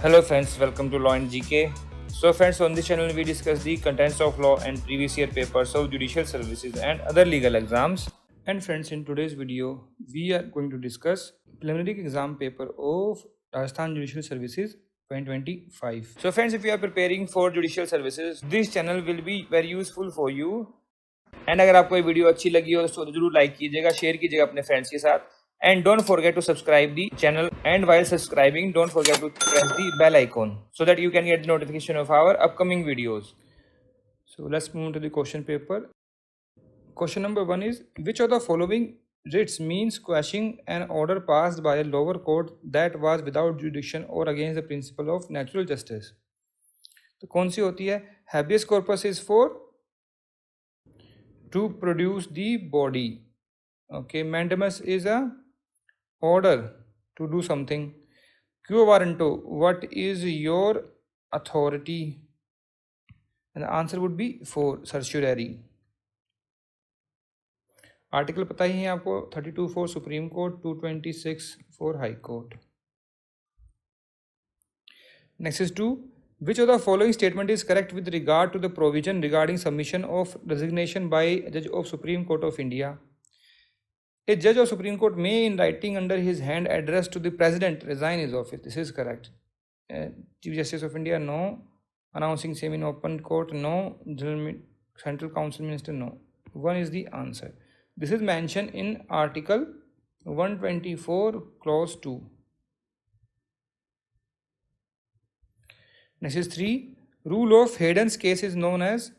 Hello friends, welcome to Law and GK. So friends, on this channel we discuss the contents of law and previous year papers of judicial services and other legal exams. And friends, in today's video we are going to discuss preliminary exam paper of Rajasthan Judicial Services 2025. So friends, if you are preparing for judicial services, this channel will be very useful for you. And अगर आपको ये video अच्छी लगी हो तो जरूर like कीजिएगा, share कीजिएगा अपने फ्रेंड्स के साथ. And don't forget to subscribe the channel, and while subscribing don't forget to press the bell icon so that you can get the notification of our upcoming videos. So let's move to the question paper. Question number 1 is, which of the following writs means quashing an order passed by a lower court that was without jurisdiction or against the principle of natural justice? तो कौन सी होती है? Habeas corpus is for to produce the body. Okay, mandamus is a order to do something. Quo warranto, what is your authority? And the answer would be for certiorari. Article पता ही है आपको, 32 for supreme court, 226 for high court. Next is 2. Which of the following statement is correct with regard to the provision regarding submission of resignation by a judge of Supreme Court of India? A judge of Supreme Court may, in writing under his hand, address to the President, resign his office. This is correct. Chief Justice of India, no. Announcing same in open court, no. Central Council Minister, no. 1 is the answer. This is mentioned in Article 124, Clause 2. Next is 3. Rule of Hayden's case is known as.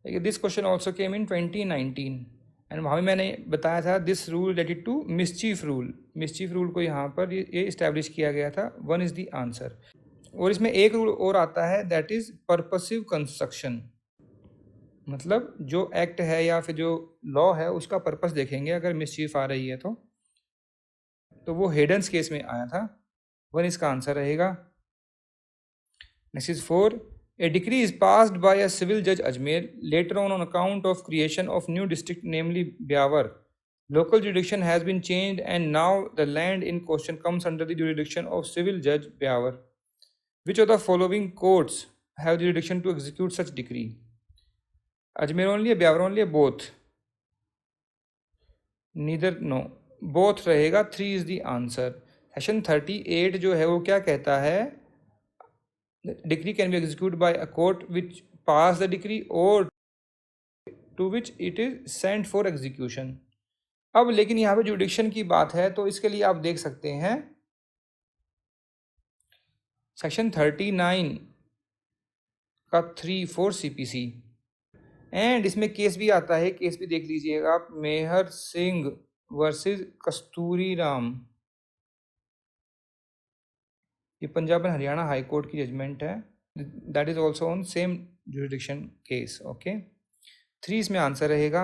This question also came in 2019. And वहाँ भी मैंने बताया था this rule related to mischief rule. Mischief rule को यहाँ पर ये establish किया गया था. 1 इज़ द आंसर. और इसमें एक रूल और आता है, दैट इज़ पर्पसिव कंस्ट्रक्शन. मतलब जो एक्ट है या फिर जो लॉ है उसका पर्पस देखेंगे अगर मिसचीफ आ रही है तो वो हेडन्स केस में आया था. 1 इसका आंसर रहेगा. Next is 4. A decree is passed by a civil judge Ajmer later on account of creation of new district, namely Byawar. Local jurisdiction has been changed and now the land in question comes under the jurisdiction of civil judge Byawar. Which of the following courts have the jurisdiction to execute such decree? Ajmer only, Byawar only, both? Neither, no. Both रहेगा. 3 is the answer. Section 38 जो है वो क्या कहता है? The decree can be executed by a court which passed the decree or to which it is sent for execution. अब लेकिन यहाँ पे जुडिक्शन की बात है तो इसके लिए आप देख सकते हैं सेक्शन 39 का 3 for CPC. एंड इसमें केस भी आता है, केस भी देख लीजिएगा आप, मेहर सिंह वर्सेस कस्तूरी राम. ये Punjab and Haryana high court की जजमेंट है. That is also on same jurisdiction case. Okay, 3 इसमें आंसर रहेगा.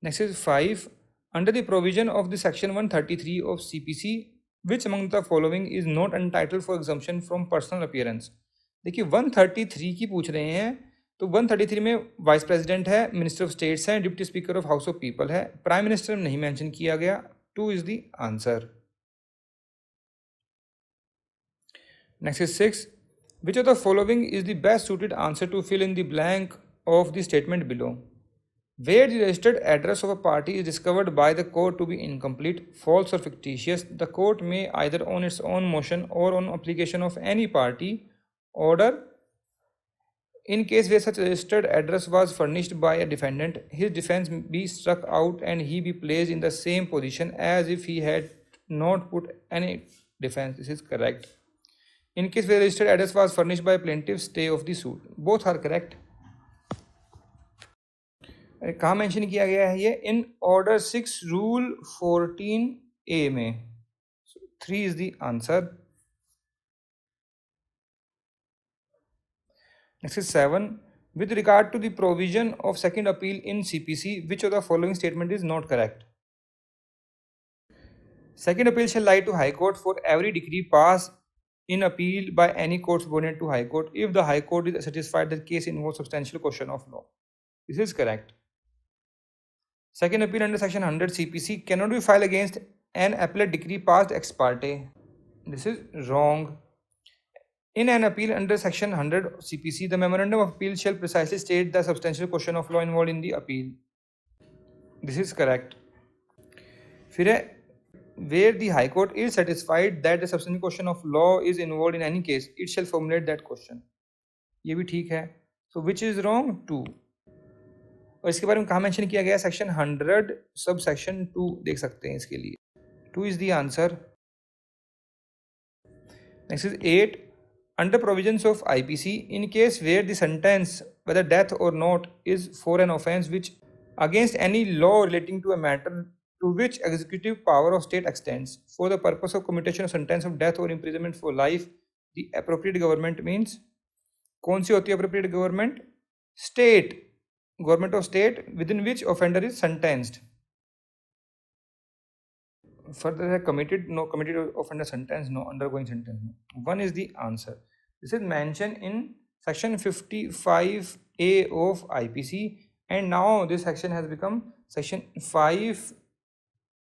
Next is 5. Under the provision of the section 133 of CPC, which among the following is not entitled for exemption from personal appearance. देखिए 133 की पूछ रहे हैं तो 133 में vice president है, मिनिस्टर ऑफ स्टेट्स है, deputy speaker of house of people है, प्राइम मिनिस्टर नहीं मेंशन किया गया. 2 is the answer. Next is 6. Which of the following is the best suited answer to fill in the blank of the statement below? Where the registered address of a party is discovered by the court to be incomplete, false or fictitious, the court may either on its own motion or on application of any party order. In case where such registered address was furnished by a defendant, his defense be struck out and he be placed in the same position as if he had not put any defense. This is correct. In case where registered address was furnished by plaintiff, stay of the suit. Both are correct. कहाँ mention किया गया है ये? In order 6 rule 14A में. 3 is the answer. Next is 7. With regard to the provision of second appeal in CPC, which of the following statement is not correct? Second appeal shall lie to High Court for every decree passed in appeal by any court subordinate to High Court if the High Court is satisfied that case involves substantial question of law. This is correct. Second appeal under section 100 CPC cannot be filed against an appellate decree passed ex parte. This is wrong. In an appeal under section 100 CPC, the memorandum of appeal shall precisely state the substantial question of law involved in the appeal. This is correct. फिर है, where the High Court is satisfied that the substantial question of law is involved in any case, it shall formulate that question. ये भी ठीक है. So which is wrong? 2. और इसके बारे में कहाँ मेंशन किया गया? सेक्शन 100 सब सेक्शन 2 देख सकते हैं इसके लिए. 2 is the answer. Next is 8. Under provisions of IPC, in case where the sentence, whether death or not, is for an offence which against any law relating to a matter to which executive power of state extends, for the purpose of commutation of sentence of death or imprisonment for life, the appropriate government means, कौन सी होती है appropriate government? State, government of state within which offender is sentenced. Further committed, no. Committed offender sentence, no. Undergoing sentence, no. 1 is the answer. This is mentioned in section 55A of IPC, and now this section has become section 5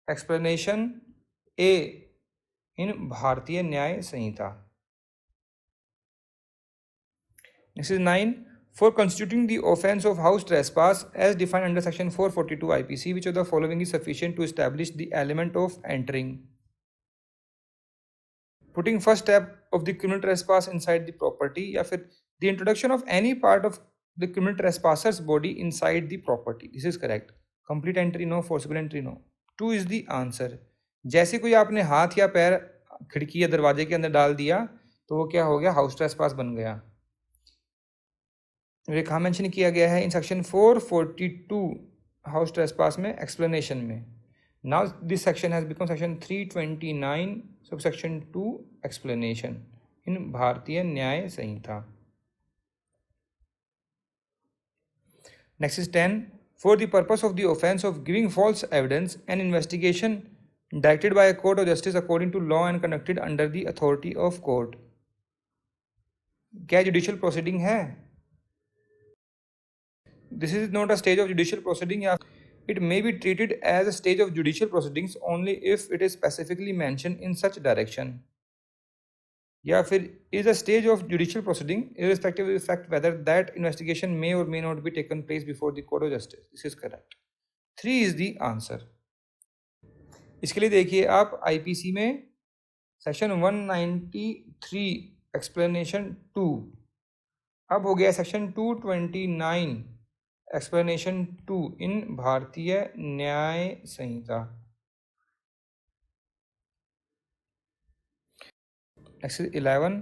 explanation A in Bharatiya Nyaya Sanhita. This is 9. For constituting the offence of house trespass as defined under section 442 IPC, which of the following is sufficient to establish the element of entering? Putting first step of the criminal trespass inside the property, या फिर the introduction of any part of the criminal trespasser's body inside the property. This is correct. Complete entry, no. Forcible entry, no. 2 is the answer. जैसे कोई आपने हाथ या पैर खिड़की या दरवाजे के अंदर डाल दिया तो वो क्या हो गया? हाउस ट्रेसपास बन गया. ये कहाँ मेंशन किया गया है? इन सेक्शन 442 हाउस ट्रेसपास में, एक्सप्लेनेशन में. Now this section has become section 329 sub section 2 explanation in Bharatiya Nyaya Sanhita. Next is 10. For the purpose of the offence of giving false evidence an investigation directed by a court of justice according to law and conducted under the authority of court. क्या judicial proceeding है? This is not a stage of judicial proceeding. It may be treated as a stage of judicial proceedings only if it is specifically mentioned in such direction. या फिर is a stage of judicial proceeding irrespective of the fact whether that investigation may or may not be taken place before the court of justice. This is correct. 3 is the answer. इसके लिए देखिए आप IPC में section 193 explanation 2. अब हो गया section 229 explanation 2 in Bharatiya Nyaya Sanhita. Next is 11.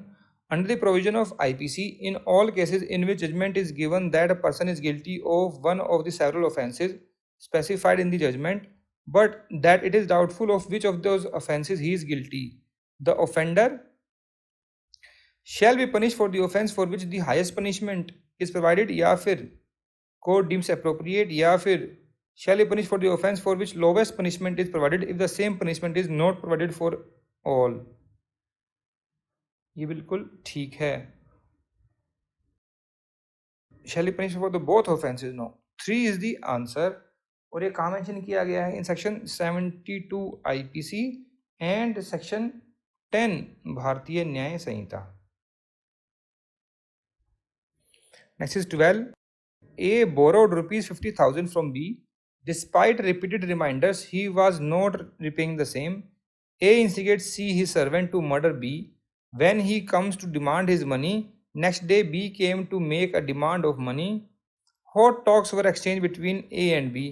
Under the provision of IPC, in all cases in which judgment is given that a person is guilty of one of the several offences specified in the judgment, but that it is doubtful of which of those offences he is guilty, the offender shall be punished for the offence for which the highest punishment is provided, या फिर court deems appropriate, या फिर shall be punished for the offence for which lowest punishment is provided if the same punishment is not provided for all. ये बिल्कुल ठीक है. shall be punished for the both offences, no. 3 is the answer. और ये कहाँ mention किया गया है? In section 72 IPC and section 10 Bharatiya Nyaya Sanhita. Next is 12. A borrowed rupees 50,000 from B. Despite repeated reminders, he was not repaying the same. A instigates C, his servant, to murder B. When he comes to demand his money, next day B came to make a demand of money. Hot talks were exchanged between A and B.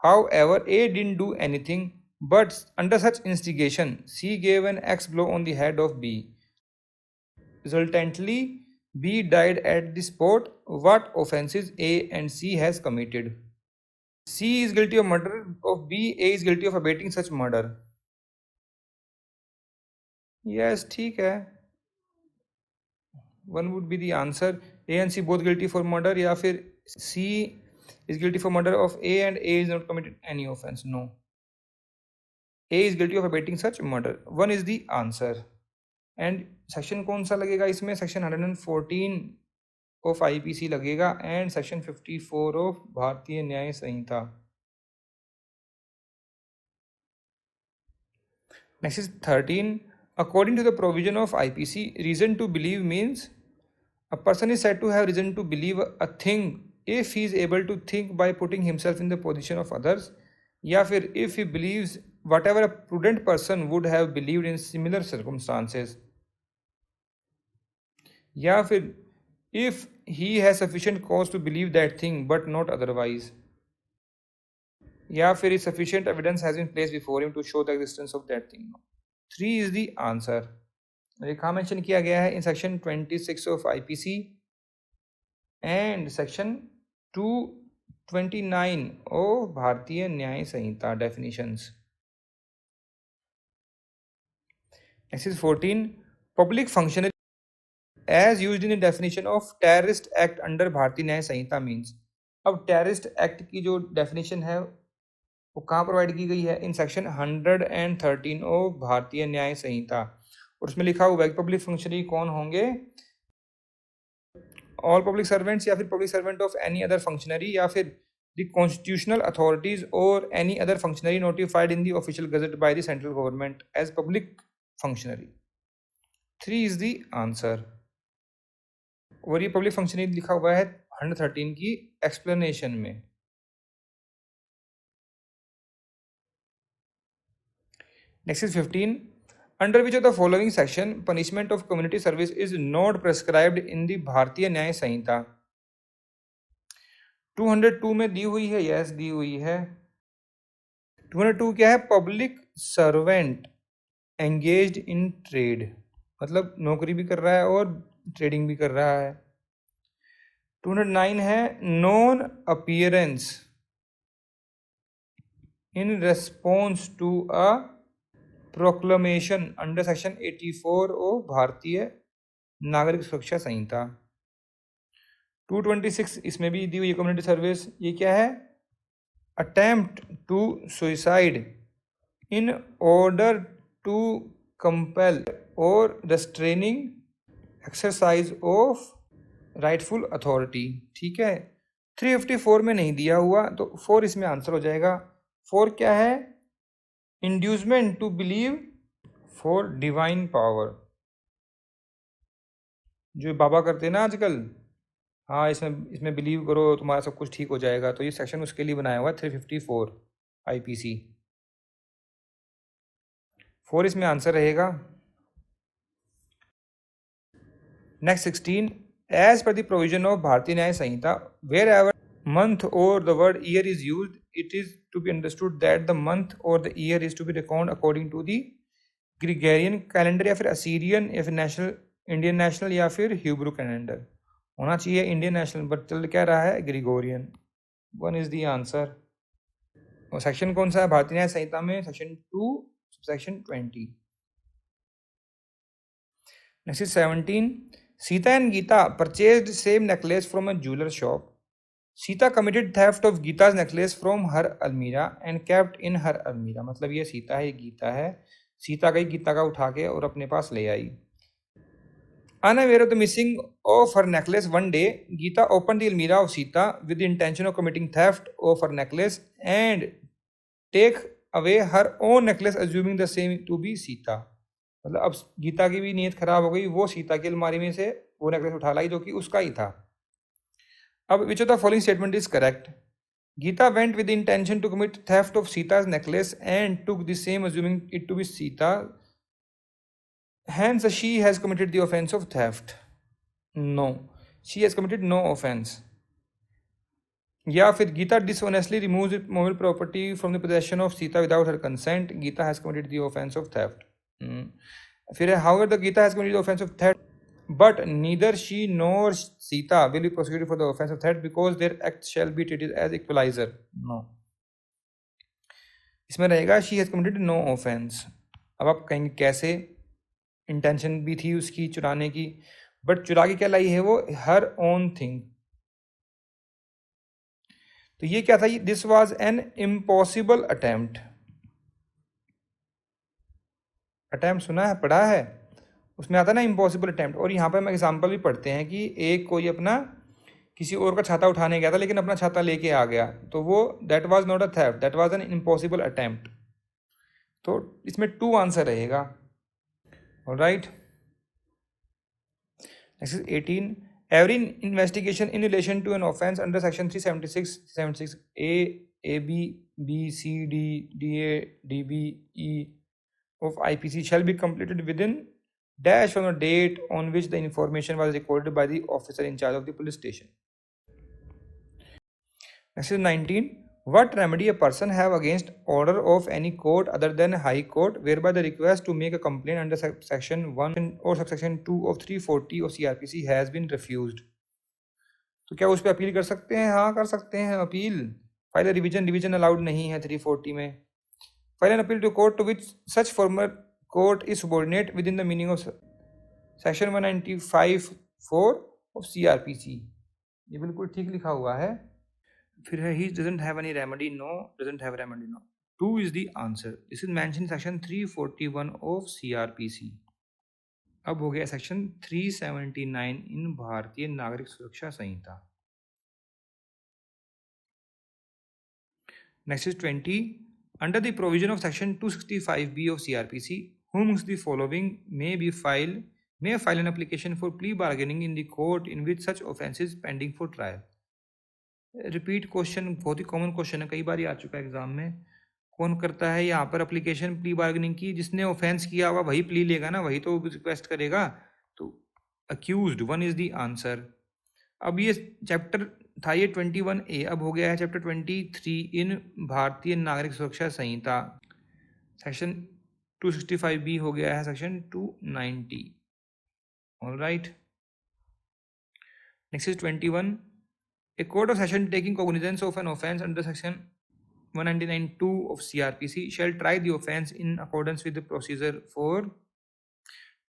However, A didn't do anything, but under such instigation, C gave an axe blow on the head of B. Resultantly, B died at the spot. What offences A and C has committed? C is guilty of murder of B. A is guilty of abetting such murder. Yes, ठीक है. One would be the answer. A and C both guilty for murder, या फिर C is guilty for murder of A and A is not committed any offence. No. A is guilty of abetting such murder. 1 is the answer. And section कौन सा लगेगा इसमें? Section 114 of IPC लगेगा and section 54 of Bharatiya Nyaya Sanhita. Next is 13. According to the provision of IPC, reason to believe means a person is said to have reason to believe a thing if he is able to think by putting himself in the position of others, या फिर if he believes whatever a prudent person would have believed in similar circumstances, या फिर if he has sufficient cause to believe that thing but not otherwise, या फिर sufficient evidence has been placed before him to show the existence of that thing. 3 is the answer. ये कहाँ mention किया गया है? In section 26 of IPC and section 229 of Bharatiya Nyaya Samhita definitions. Exercise 14. Public functionary as used in the definition of terrorist act under भारतीय न्याय संहिता means. अब terrorist act की जो definition है वो कहाँ प्रोवाइड की गई है? In section 113 of Bharatiya Nyaya संहिता. और उसमें लिखा हुआ है कि पब्लिक फंक्शनरी कौन होंगे? ऑल पब्लिक सर्वेंट्स, या फिर public servant of any other functionary, या फिर द कॉन्स्टिट्यूशनल अथॉरिटीज और any other functionary notified in the official gazette by the central government as public functionary. 3 is the answer. और ये public functionary लिखा हुआ है 113 की एक्सप्लेनेशन में. Next is 15. Under which of the following section punishment of community service is not prescribed in the भारतीय न्याय संहिता? 202 में दी हुई है. यस, दी हुई है. 202 क्या है? Public servant engaged in trade, मतलब नौकरी भी कर रहा है और ट्रेडिंग भी कर रहा है. 209 है non appearance in response to a proclamation under section 84 of Bharatiya Nagarik Suraksha संहिता. 226 इसमें भी दी हुई है कम्युनिटी सर्विस. ये क्या है? Attempt to suicide in order to compel और restraining exercise of rightful authority. ठीक है. 354 में नहीं दिया हुआ तो 4 इसमें आंसर हो जाएगा. 4 क्या है? Inducement to believe for divine power, जो बाबा करते हैं ना आजकल. हाँ, इसमें बिलीव करो तुम्हारा सब कुछ ठीक हो जाएगा. तो ये सेक्शन उसके लिए बनाया हुआ है 354 आईपीसी. 4 इसमें आंसर रहेगा. Next 16. As per the provision of Bharatiya Nyaya Sanhita wherever month or the word year is used, it is to be understood that the month or the year is to be reckoned according to the Gregorian calendar या फिर Assyrian या फिर national Indian national या फिर Hebrew calendar. होना चाहिए Indian national, but चल क्या रहा है? ग्रेगोरियन. 1 is the answer. और सेक्शन कौन सा है भारतीय न्याय संहिता में? Section 2 section 20. Next is 17. Sita and Gita purchased same necklace from a jeweller shop. Sita committed theft of Gita's necklace from her almirah and kept in हर अलमीरा. मतलब ये सीता है, ये गीता है. सीता गई गीता का उठा के और अपने पास ले आई. Unaware of the missing of her necklace, one day Geeta opened the almirah of Sita with the intention of committing theft of her necklace and take away her own necklace, assuming the same to be Sita. मतलब अब गीता की भी नीयत खराब हो गई. वो सीता की अलमारी में से वो नेकलेस उठा लाई जो कि उसका ही था. अब which of the following statement is correct? Geeta went with the intention to commit theft of Sita's necklace and took the same, assuming it to be Sita. Hence, she has committed the offense of theft. No, she has committed no offense. या फिर Geeta dishonestly removes movable property from the possession of Sita without her consent. Geeta has committed the offense of theft. फिर however the Geeta has committed the offense of theft, but neither she nor Sita will be prosecuted for the offense of theft because their acts shall be treated as equalizer. No. इसमें रहेगा she has committed no offense. अब आप कहेंगे कैसे? Intention भी थी उसकी चुराने की, बट चुरा के क्या लाई है वो? Her own thing. तो ये क्या था? This was an impossible attempt. Attempt सुना है, पढ़ा है? उसमें आता है ना इम्पॉसिबल अटेम्प्ट. और यहाँ पर हम एग्जाम्पल भी पढ़ते हैं कि एक कोई अपना किसी और का छाता उठाने गया था लेकिन अपना छाता लेके आ गया, तो वो that was not a theft, that was an impossible attempt. तो इसमें 2 आंसर रहेगा. All right. Next is 18. Every investigation in relation to an offence under section 376, 376A, AB, B, C, D, DA, DB, E of IPC shall be completed within dash from the date on which the information was recorded by the officer in charge of the police station. Next is 19. What remedy a person have against order of any court other than High Court whereby the request to make a complaint under section 1 or subsection 2 of 340 of CRPC has been refused? तो क्या उस पर appeal कर सकते हैं? हाँ, कर सकते हैं अपील. फाइल रिवीजन अलाउड नहीं है 340 में. File an appeal to court to which such former court is subordinate within the meaning of section 195(4) of CRPC. ये बिल्कुल ठीक लिखा हुआ है. फिर है he doesn't have any remedy. No, doesn't have remedy. No. 2 is the answer. This is mentioned in section 341 of CRPC. अब हो गया section 379 in Bharatiya Nagarik Suraksha Samhita. Next is 20. Under the provision of section 265B of CRPC, whom amongst the following may file an application for plea bargaining in the court in which such offence is pending for trial. Repeat question, बहुत ही common question है, कई बार ही आ चुका है exam में. कौन करता है यहाँ पर एप्लीकेशन प्ली बार्गेनिंग की? जिसने ऑफेंस किया हुआ वही प्ली लेगा ना, वही तो रिक्वेस्ट करेगा. तो अक्यूज्ड 1 इज द आंसर. अब ये चैप्टर था ये 21A, अब हो गया है चैप्टर 23 इन भारतीय नागरिक सुरक्षा संहिता. सेक्शन 265B हो गया है section 290. Alright. Next is 21. A court of session taking cognizance of an offence under section 199(2) of CRPC shall try the offence in accordance with the procedure for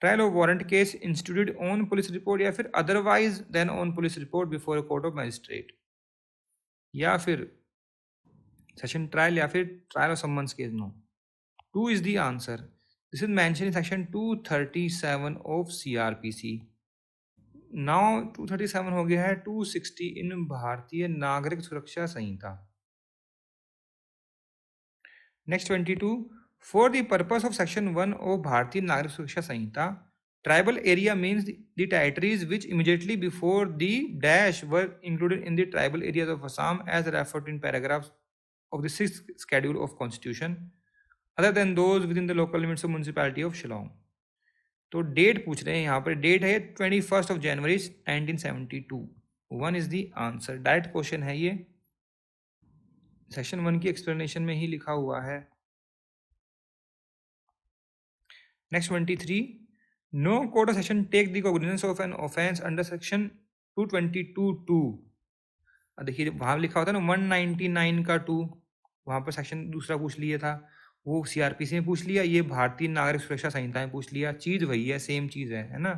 trial of warrant case instituted on police report या फिर otherwise than on police report before a court of magistrate, या फिर session trial या फिर trial of summons case. No. 2 is the answer. This is mentioned in section 237 of CRPC. Now 237 हो गया है 260 in Bharatiya Nagarik Suraksha Sanhita. Next 22. For the purpose of section 1 of Bharatiya Nagarik Suraksha Sanhita, tribal area means the territories which immediately before the dash were included in the tribal areas of Assam as referred in paragraphs of the 6th schedule of constitution other than those within the local limits of municipality of Shillong. तो date पूछ रहे हैं यहाँ पर. Date है 21 जनवरी 1972. 1 is the answer. Direct question है ये, section 1 की एक्सप्लेनेशन में ही लिखा हुआ है. Next 23. No court of session take the cognizance of an offence under section 222(2). देखिए वहां लिखा होता है ना 199 का 2, वहां पर सेक्शन दूसरा पूछ लिया था, वो सीआरपीसी में पूछ लिया, ये भारतीय नागरिक सुरक्षा संहिता में पूछ लिया. चीज वही है, सेम चीज है ना.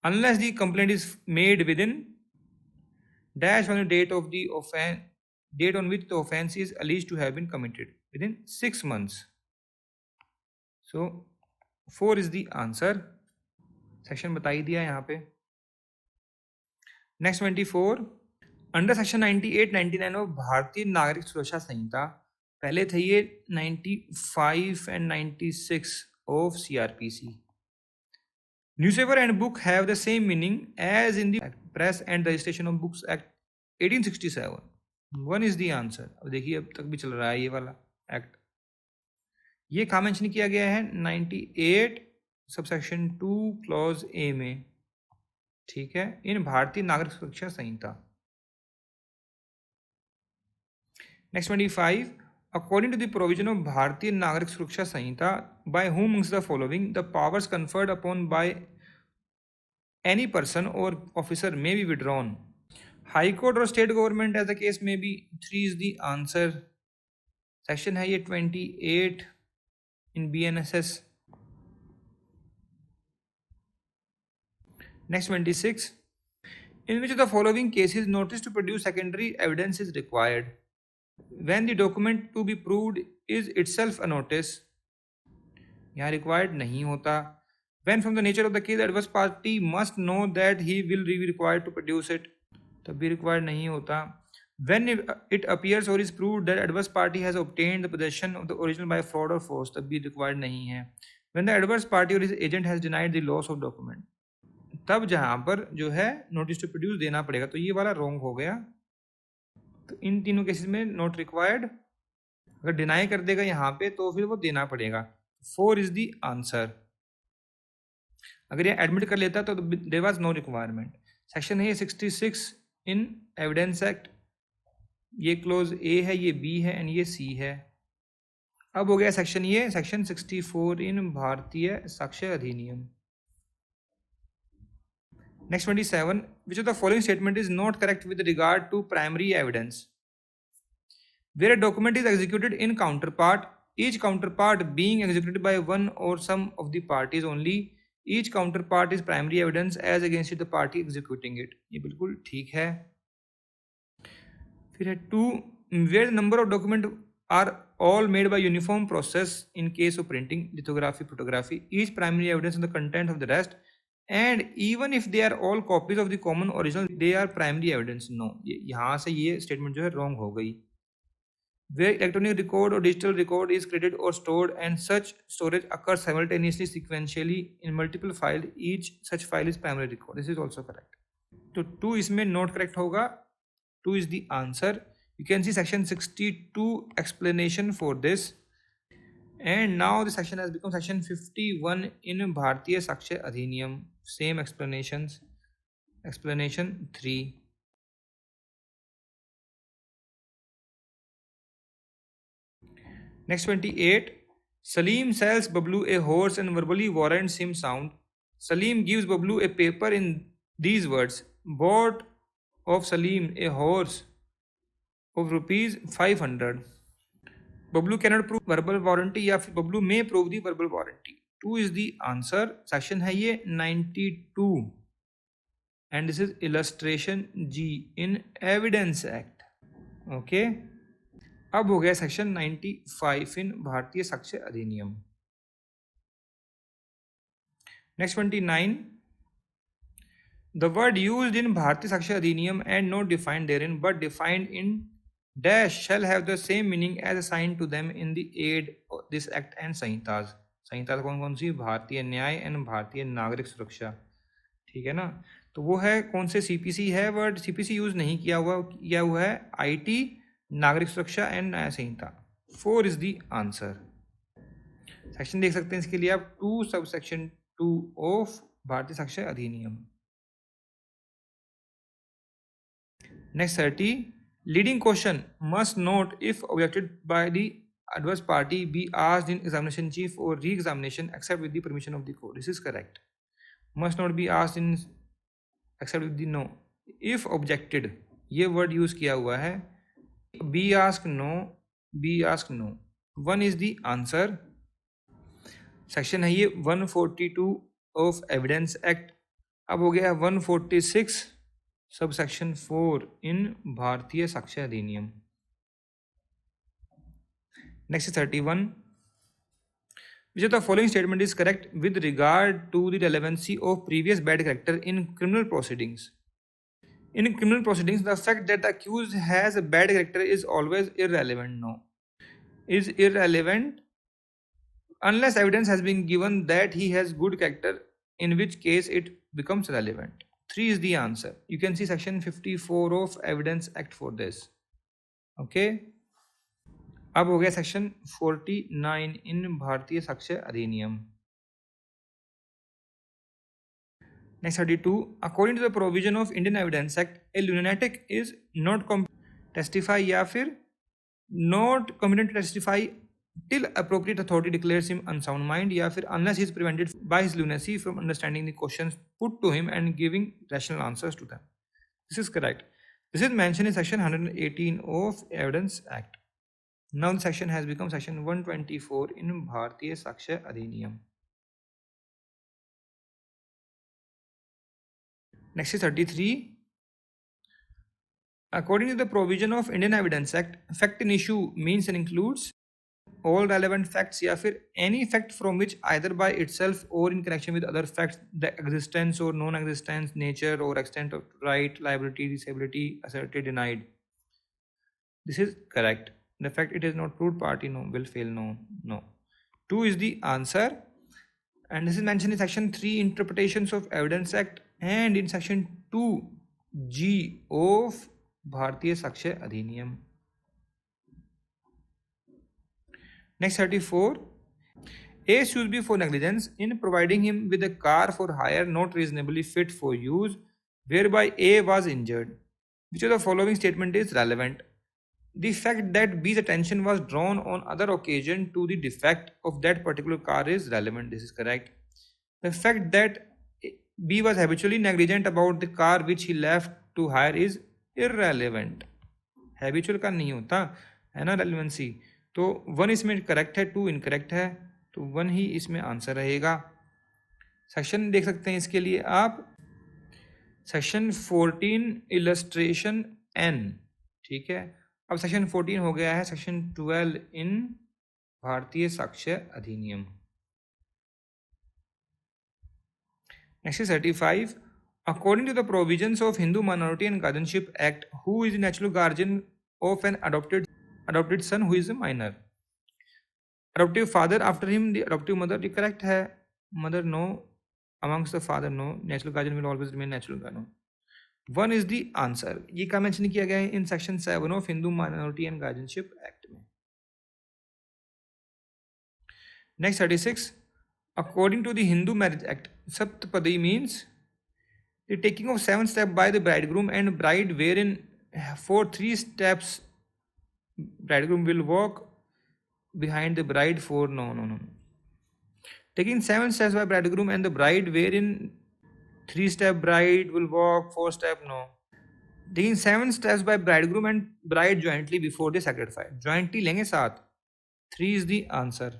Unless the complaint is made within dash on the date of the offence, date on which the offence is alleged to have been committed within 6 months. So 4 is the answer. Section बता ही दिया यहाँ पे. Next 24. Under section 98, 99 of Bharatiya Nagarik Suraksha संहिता, पहले थे ये 95 and 96 of CRPC. Newspaper and book have the same meaning as in the Press and Registration of Books Act 1867. 1 is the answer. अब देखिए अब तक भी चल रहा है ये वाला एक्ट. ये कहाँ मेंशन किया गया है? 98 सबसेक्शन 2 क्लॉज A में. ठीक है, इन Bharatiya Nagarik Suraksha Sanhita. Next 25. According to the provision of Bharatiya Nagarik Suraksha Sanhita, by whom amongst the following the powers conferred upon by any person or officer may be withdrawn? High Court or state government as the case may be. 3 is the answer. Section है ये 28 in BNSS. Next 26. In which of the following cases notice to produce secondary evidence is required? When the document to be proved is itself a notice, यहाँ required नहीं होता. When from the nature of the case adverse party must know that he will be required to produce it, तब भी required नहीं होता. When it appears or is proved that adverse party has obtained the possession of the original by fraud or force, तब भी required नहीं है. When the adverse party or his agent has denied the loss of document, तब जहां पर जो है notice to produce देना पड़ेगा, तो ये वाला रॉन्ग हो गया। तो इन तीनों केसेस में नॉट रिक्वायर्ड, अगर डिनाई कर देगा यहाँ पे तो फिर वो देना पड़ेगा। 4 इज द आंसर। अगर ये एडमिट कर लेता तो there was no requirement. Section है 66 इन एविडेंस एक्ट, ये क्लोज ए है, ये बी है एंड ये सी है। अब हो गया सेक्शन ये सेक्शन 64 इन भारतीय साक्ष्य अधिनियम। Next 27, which of the following statement is not correct with regard to primary evidence? Where a document is executed in counterpart, each counterpart being executed by one or some of the parties only, each counterpart is primary evidence as against the party executing it. ये बिल्कुल ठीक है। फिर है 2, where the number of documents are all made by uniform process in case of printing, lithography, photography, each primary evidence of the content of the rest, and even if they are all copies of the common original, they are primary evidence. No, यहाँ से ये statement जो है wrong हो गई। Where electronic record or digital record is created or stored and such storage occurs simultaneously sequentially in multiple files, each such file is primary record. This is also correct. तो 2 इसमें not correct होगा, 2 is the answer. You can see section 62 explanation for this. And now the section has become section 51 in Bharatiya Sakshya Adhiniyam. Same explanations. Explanation 3. Next 28. Salim sells Bablu a horse and verbally warrants him sound. Salim gives Bablu a paper in these words: bought of Salim a horse of rupees 500. Bablu cannot prove verbal warranty या फिर Bablu may prove the verbal warranty. 2 is the answer. Section है ये 92 and this is illustration G in evidence act. Okay, अब हो गया section 95 in Bharatiya Sakshya Adhiniyam. Next 29, the word used in Bharatiya Sakshya Adhiniyam and not defined therein but defined in dash shall have the same meaning as assigned to them in the aid of this act and Sanhitas. Sanhita कौन कौन सी? भारतीय न्याय and भारतीय नागरिक सुरक्षा। ठीक है ना, तो वो है कौन से? सीपीसी है वर्ड, सीपीसी यूज नहीं किया हुआ है आईटी, नागरिक सुरक्षा एंड न्याय संहिता। 4 इज द आंसर। सेक्शन देख सकते हैं इसके लिए आप 2 सब सेक्शन 2 ऑफ भारतीय Sakshya Adhiniyam. Next 30, leading question must not, if objected by the adverse party, be asked in examination chief or re-examination except with the permission of the court. This is correct. Must not be asked in except with the no. If objected, ये word use किया हुआ है। be asked no, be asked no. 1 is the answer. section है ये 142 of evidence act। अब हो गया 146 sub section 4 in Bharatiya Sakshya Adhiniyam. Next 31, which of the following statement is correct with regard to the relevancy of previous bad character in criminal proceedings? In criminal proceedings, the fact that the accused has a bad character is always irrelevant. No, is irrelevant unless evidence has been given that he has good character, in which case it becomes relevant. 3 is the answer. You can see section 54 of Evidence Act for this. Okay. अब हो गया section 49 इन भारतीय साक्ष्य अधिनियम। Next 32, according to the provision of Indian Evidence Act, a lunatic is not competent to testify या फिर not competent to testify till appropriate authority declares him unsound mind या फिर unless he is prevented by his lunacy from understanding the questions put to him and giving rational answers to them. This is correct. This is mentioned in section 118 of Evidence Act. Now the section has become section 124 in Bharatiya Sakshya Adhiniyam. Next is 33. According to the provision of Indian Evidence Act, fact in issue means and includes all relevant facts या फिर any fact from which either by itself or in connection with other facts the existence or non-existence, nature or extent of right, liability, disability, asserted, denied. This is correct. The fact it is not proved party no will fail. No. 2 is the answer. And this is mentioned in section 3 Interpretations of Evidence Act and in section 2G of Bharatiya Sakshya Adhiniyam. Next 34. A sues B for negligence in providing him with a car for hire not reasonably fit for use, whereby A was injured. Which of the following statement is relevant? The fact that B's attention was drawn on other occasion to the defect of that particular car is relevant. This is correct. The fact that B was habitually negligent about the car which he left to hire is irrelevant. Habitual का नहीं होता है ना relevancy. तो 1 इसमें correct है, 2 incorrect है, तो 1 ही इसमें आंसर रहेगा. सेक्शन देख सकते हैं इसके लिए आप, सेक्शन 14 इलस्ट्रेशन N. ठीक है, अब सेक्शन 14 हो गया है सेक्शन 12 इन भारतीय साक्ष्य अधिनियम. Next is 35. According to the provisions of Hindu Minority and Guardianship Act, who is the natural guardian of an adopted son who is a minor? Adoptive father, after him the adoptive mother. The correct है. Mother no, amongst the father no. Natural guardian will always remain natural guardian. 1 is the answer. ये क्या mention किया गया है in section 7 of Hindu minority and guardianship act में. Next 36. According to the Hindu Marriage Act, Saptapadi means the taking of 7 steps by the bridegroom and bride, wherein for 3 steps bridegroom will walk behind the bride for no. Taking 7 steps by bridegroom and the bride, wherein 3 step bride will walk, 4 step no. Taking 7 steps by bridegroom and bride jointly before the sacred fire. Jointly लेंगे साथ. 3 is the answer.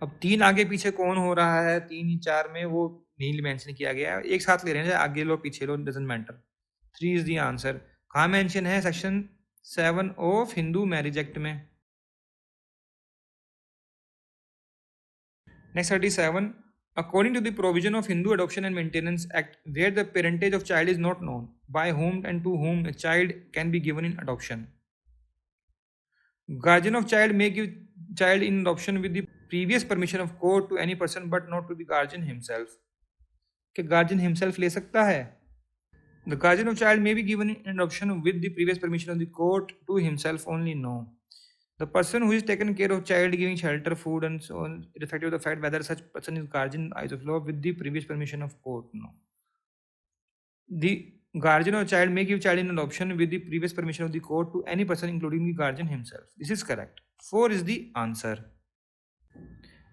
अब 3 आगे पीछे कौन हो रहा है 3 4 में वो नहीं मेंशन किया गया है, एक साथ ले रहे हैं, आगे लो पीछे लो, doesn't matter. 3 is the answer. कहाँ मेंशन है? Section 7 of Hindu marriage act में. Next 37. According to the provision of Hindu Adoption and Maintenance Act, where the parentage of child is not known, by whom and to whom a child can be given in adoption. Guardian of child may give child in adoption with the previous permission of court to any person but not to the guardian himself. कि guardian himself ले सकता है? The guardian of child may be given in adoption with the previous permission of the court to himself only. No. The person who is taken care of child, giving shelter, food and so on, irrespective of the fact whether such person is guardian in eyes of law with the previous permission of court. No. The guardian of child may give child in adoption with the previous permission of the court to any person including the guardian himself. This is correct. 4 is the answer.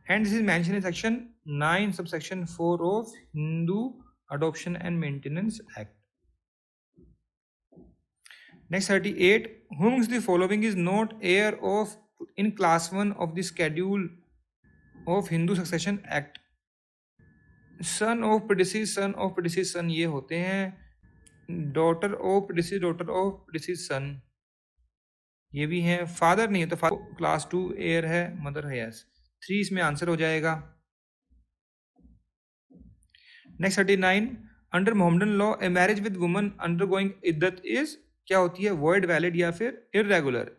And this is mentioned in section 9 subsection 4 of Hindu Adoption and Maintenance Act. Next 38. Whom the following is not heir of in class 1 of the schedule of Hindu Succession Act. Son of predeceased son ये होते हैं. Daughter of predeceased son ये भी है. Father नहीं है तो class 2 heir है, मदर है. यस, 3 इसमें आंसर हो जाएगा. Next 39. Under Mohammedan law a marriage with woman undergoing इद्दत इज क्या होती है? वॉइड, वैलिड या फिर irregular?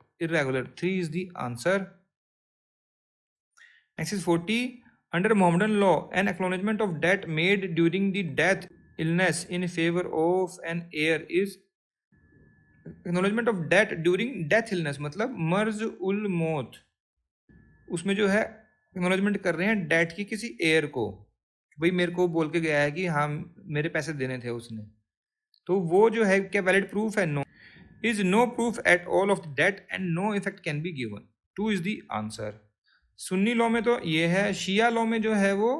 3 is the answer. Next is 40. Under Mohammedan law an acknowledgement of debt made during the death illness in favour of an heir is acknowledgement of debt during death illness मतलब मर्ज उल मौत. उसमें जो है acknowledgement कर रहे हैं date की किसी हेयर को, भाई मेरे को बोल के गया है कि हाँ मेरे पैसे देने थे उसने, तो वो जो है क्या वैलिड प्रूफ है? No. Is no proof at all of the date and no effect can be given. 2 is the answer. Sunni law में तो ये है. शिया लॉ में जो है वो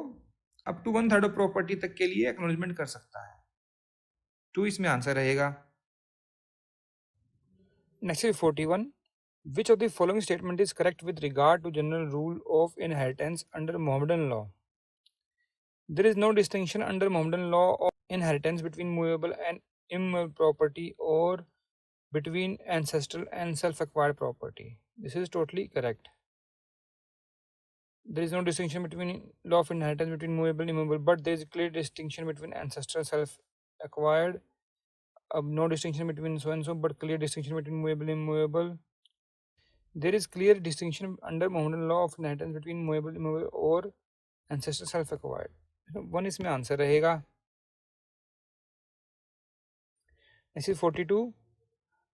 अप टू 1/3 ऑफ प्रॉपर्टी तक के लिए एक्नॉलेजमेंट कर सकता है. 2 इसमें आंसर रहेगा. Next is 41. Which of the following statement is correct with regard to general rule of inheritance under Mohammedan law? There is no distinction under Mohammedan law of inheritance between movable and immovable property or between ancestral and self-acquired property. This is totally correct. There is no distinction between law of inheritance between movable and immovable, but there is a clear distinction between ancestral and self-acquired. No distinction between so and so, but clear distinction between movable and immovable. There is clear distinction under Mohammedan law of inheritance between movable, immovable, or ancestor self acquired, 1 इसमें answer रहेगा। Next is 42,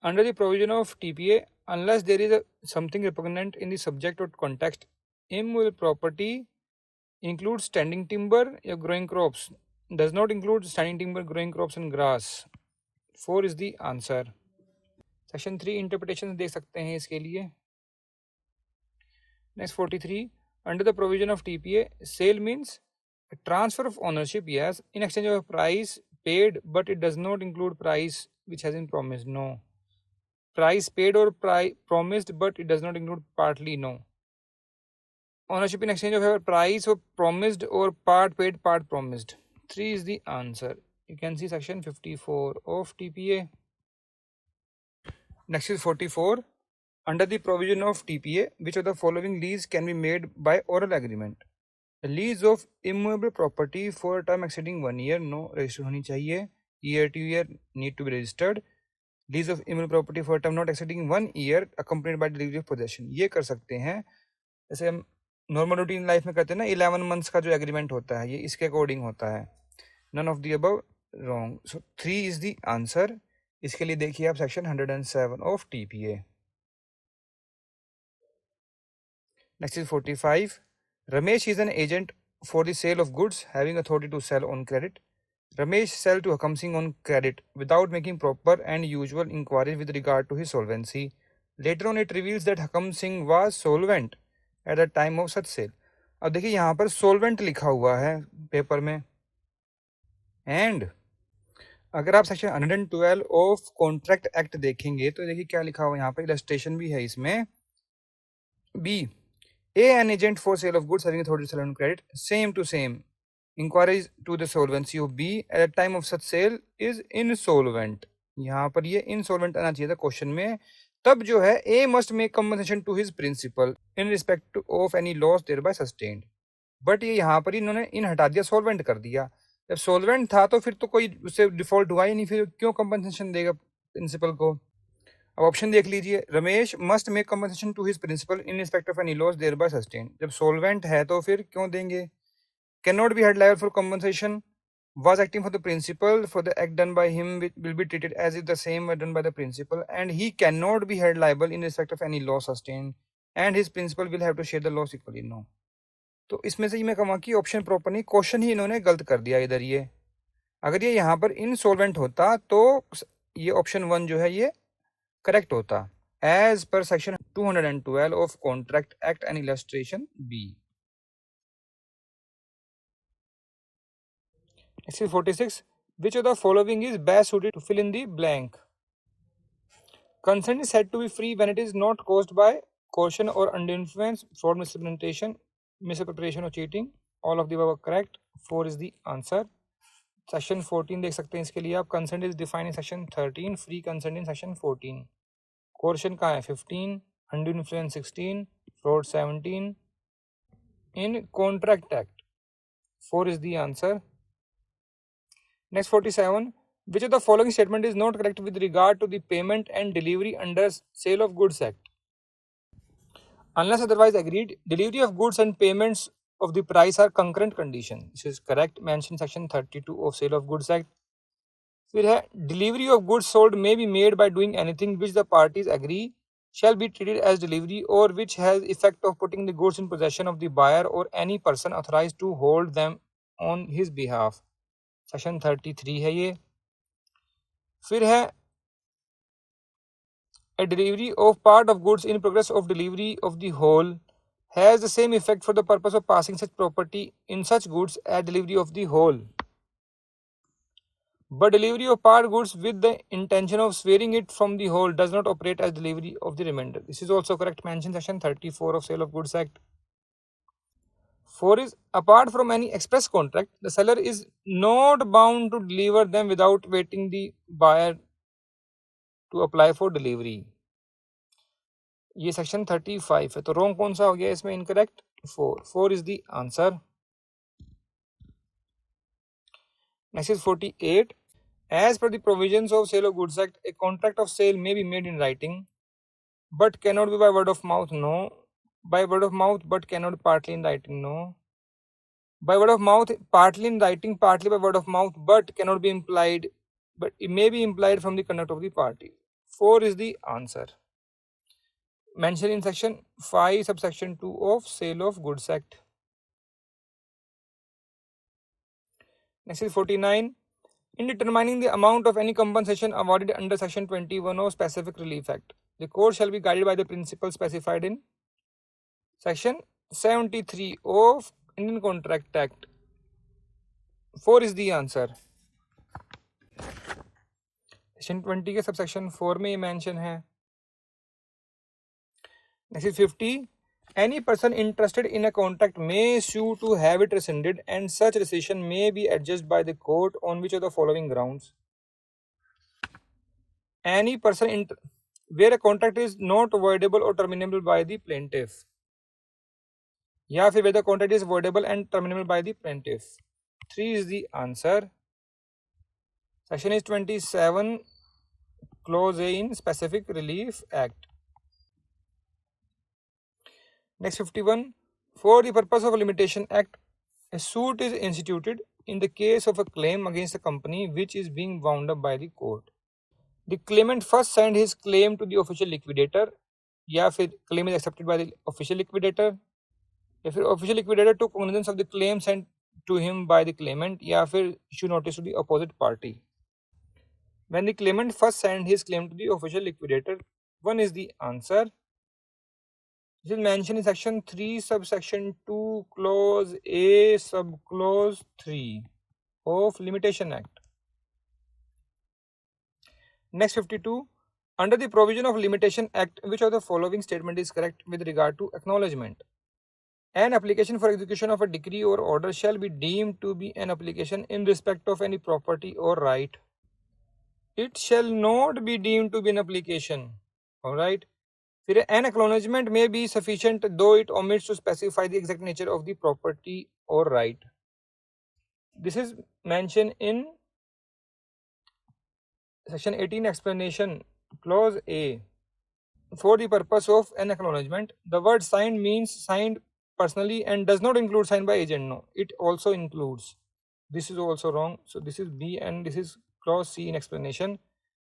under the provision of TPA unless there is something repugnant in the subject or context, immovable property includes standing timber या growing crops, does not include standing timber, growing crops and grass, 4 is the answer। Section 3 interpretation देख सकते हैं इसके लिए। Next 43, under the provision of TPA sale means transfer of ownership yes in exchange of price paid but it does not include price which has been promised, no. Price paid or promised but it does not include partly, no. Ownership in exchange of a price or promised or part paid part promised, 3 is the answer। You can see section 54 of TPA। Next is 44, under the provision of TPA which of the following lease can be made by oral agreement? A lease of immovable property for a term exceeding 1 year, no, registered होनी चाहिए, year to year need to be registered। Lease of immovable property for term not exceeding 1 year accompanied by delivery of possession, ये कर सकते हैं। जैसे हम normal routine life में करते हैं ना, 11 मंथ्स का जो एग्रीमेंट होता है ये इसके अकॉर्डिंग होता है। None of the above, wrong, so 3 is the answer. इसके लिए देखिए आप section 107 of TPA। Next is 45, Ramesh is an agent for the sale of goods having authority to sell on credit. Ramesh sell to Hakam Singh on credit without making proper and usual inquiries with regard to his solvency. Later on, it reveals that Hakam Singh was solvent at the time of such sale. अब देखिए यहाँ पर solvent लिखा हुआ है paper में, and अगर आप सेक्शन 112 ऑफ कॉन्ट्रैक्ट एक्ट देखेंगे तो देखिए क्या लिखा हुआ है, यहाँ पर इलस्ट्रेशन भी है इसमें। B, A an agent for sale of goods having authority to sell on credit, same to same inquiries to the solvency of B at the time of such sale is insolvent। यहाँ पर ये insolvent आना चाहिए था question में। तब जो है A must make compensation to his principal in respect of any loss thereby sustained, but ये यहाँ पर इन्होंने इन हटा दिया, solvent कर दिया। जब solvent था तो फिर तो कोई उससे डिफॉल्ट हुआ ही नहीं, फिर क्यों compensation देगा प्रिंसिपल को। अब ऑप्शन देख लीजिए, Ramesh must make compensation to his principal in respect of any loss thereby sustained, जब solvent है तो फिर क्यों देंगे। Cannot be held liable for compensation, was acting for the principal, for the act done by him will be treated as if the same were done by the principal, and he cannot be held liable in respect of any loss sustained, and his principal will have to share the loss equally, no। तो इसमें से मैं कहूँगा कि option proper नहीं, question ही इन्होंने गलत कर दिया इधर। ये अगर ये यहाँ पर इनसॉल्वेंट होता तो ये ऑप्शन 1 जो है ये करेक्ट होता, as per section 212 of contract act and illustration B. Next is 46, which of the following is best suited to fill in the blank? Consent is said to be free when it is not caused by coercion or undue influence, fraud, misrepresentation, misappropriation or cheating, all of the above are correct, 4 is the answer। Section 14 देख सकते हैं इसके लिए आप, consent is defined in section 13, free consent in section 14, coercion कहाँ है 15, undue influence 16, fraud 17, in contract act 4 is the answer. Next 47, which of the following statement is not correct with regard to the payment and delivery under Sale of Goods Act? Unless otherwise agreed, delivery of goods and payments of the price are concurrent condition. This is correct, mentioned section 32 of Sale of Goods Act। फिर है, delivery of goods sold may be made by doing anything which the parties agree shall be treated as delivery or which has effect of putting the goods in possession of the buyer or any person authorized to hold them on his behalf, section 33 है ये। फिर है, a delivery of part of goods in progress of delivery of the whole has the same effect for the purpose of passing such property in such goods as delivery of the whole, but delivery of part goods with the intention of swearing it from the whole does not operate as delivery of the remainder. This is also correct, mentioned section 34 of Sale of Goods Act। 4 is, apart from any express contract, the seller is not bound to deliver them without waiting the buyer to apply for delivery। ये section 35 है, तो wrong कौन सा हो गया इसमें, incorrect 4 is the answer. Next is 48, as per the provisions of sale of goods act a contract of sale may be made in writing but cannot be by word of mouth, no. By word of mouth but cannot partly in writing, no. By word of mouth, partly in writing, partly by word of mouth, but cannot be implied, but it may be implied from the conduct of the party. 4 is the answer. Mentioned in section 5 subsection 2 of Sale of Goods Act. Next is 49. In determining the amount of any compensation awarded under section 21 of Specific Relief Act, the court shall be guided by the principles specified in section 73 of Indian Contract Act. 4 is the answer. Section 20 के subsection 4 में ये mention है. Next is 50. Any person interested in a contract may sue to have it rescinded, and such rescission may be adjudged by the court on which of the following grounds? Any person where a contract is not voidable or terminable by the plaintiff, या फिर where the contract is voidable and terminable by the plaintiff. 3 is the answer. Section is 27, clause A in Specific Relief Act. Next 51. For the purpose of a Limitation Act, a suit is instituted in the case of a claim against a company which is being wound up by the court. The claimant first sent his claim to the official liquidator, या फिर claim is accepted by the official liquidator, या फिर official liquidator took cognizance of the claim sent to him by the claimant, या फिर issue notice to the opposite party. When the claimant first sent his claim to the official liquidator, 1 is the answer. This is mentioned in section 3 subsection 2 clause A subclause 3 of Limitation Act. Next 52. Under the provision of Limitation Act, which of the following statement is correct with regard to acknowledgement? An application for execution of a decree or order shall be deemed to be an application in respect of any property or right. It shall not be deemed to be an application. Alright. An acknowledgement may be sufficient though it omits to specify the exact nature of the property or right. This is mentioned in section 18 explanation clause A. For the purpose of an acknowledgement, the word signed means signed personally and does not include signed by agent. No, it also includes. This is also wrong. So this is B and this is clause C in explanation.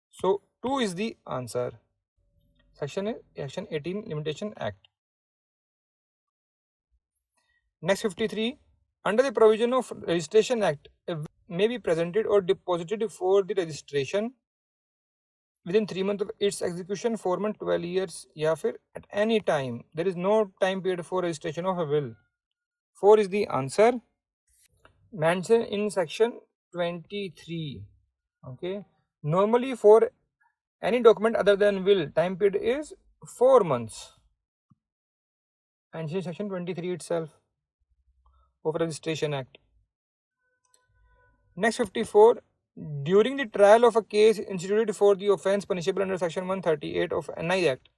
So 2 is the answer. Section 18 Limitation Act. Next 53. Under the provision of Registration Act, may be presented or deposited for the registration within 3 months of its execution, 4 months, 12 years, या फिर at any time. There is no time period for registration of a will. 4 is the answer. Mentioned in section 23. Okay. Normally for any document other than will, time period is 4 months. And in section 23 itself of Registration Act. Next 54. During the trial of a case instituted for the offence punishable under section 138 of NI Act,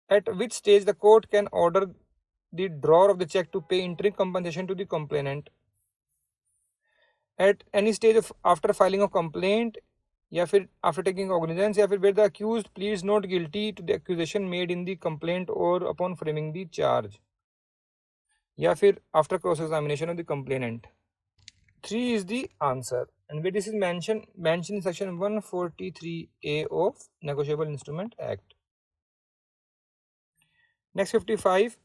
at which stage the court can order the drawer of the check to pay interim compensation to the complainant. At any stage of after filing of complaint, या फिर after taking cognizance, या फिर where the accused pleads not guilty to the accusation made in the complaint or upon framing the charge, या फिर after cross examination of the complainant. 3 is the answer, and where this is mentioned in section 143A of Negotiable Instrument Act. Next 55.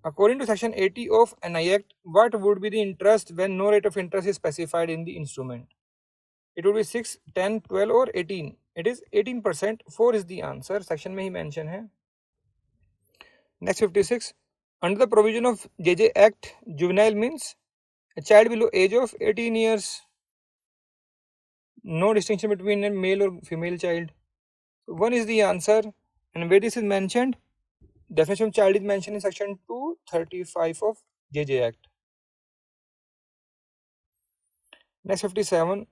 According to section 80 of NI Act, what would be the interest when no rate of interest is specified in the instrument? It would be 6, 10, 12 or 18. It is 18%. 4 is the answer. Section में ही mention है. Next 56. Under the provision of JJ Act, juvenile means a child below age of 18 years. No distinction between a male or female child. 1 is the answer. And where this is mentioned? Definition of child is mentioned in section 235 of JJ Act. Next 57.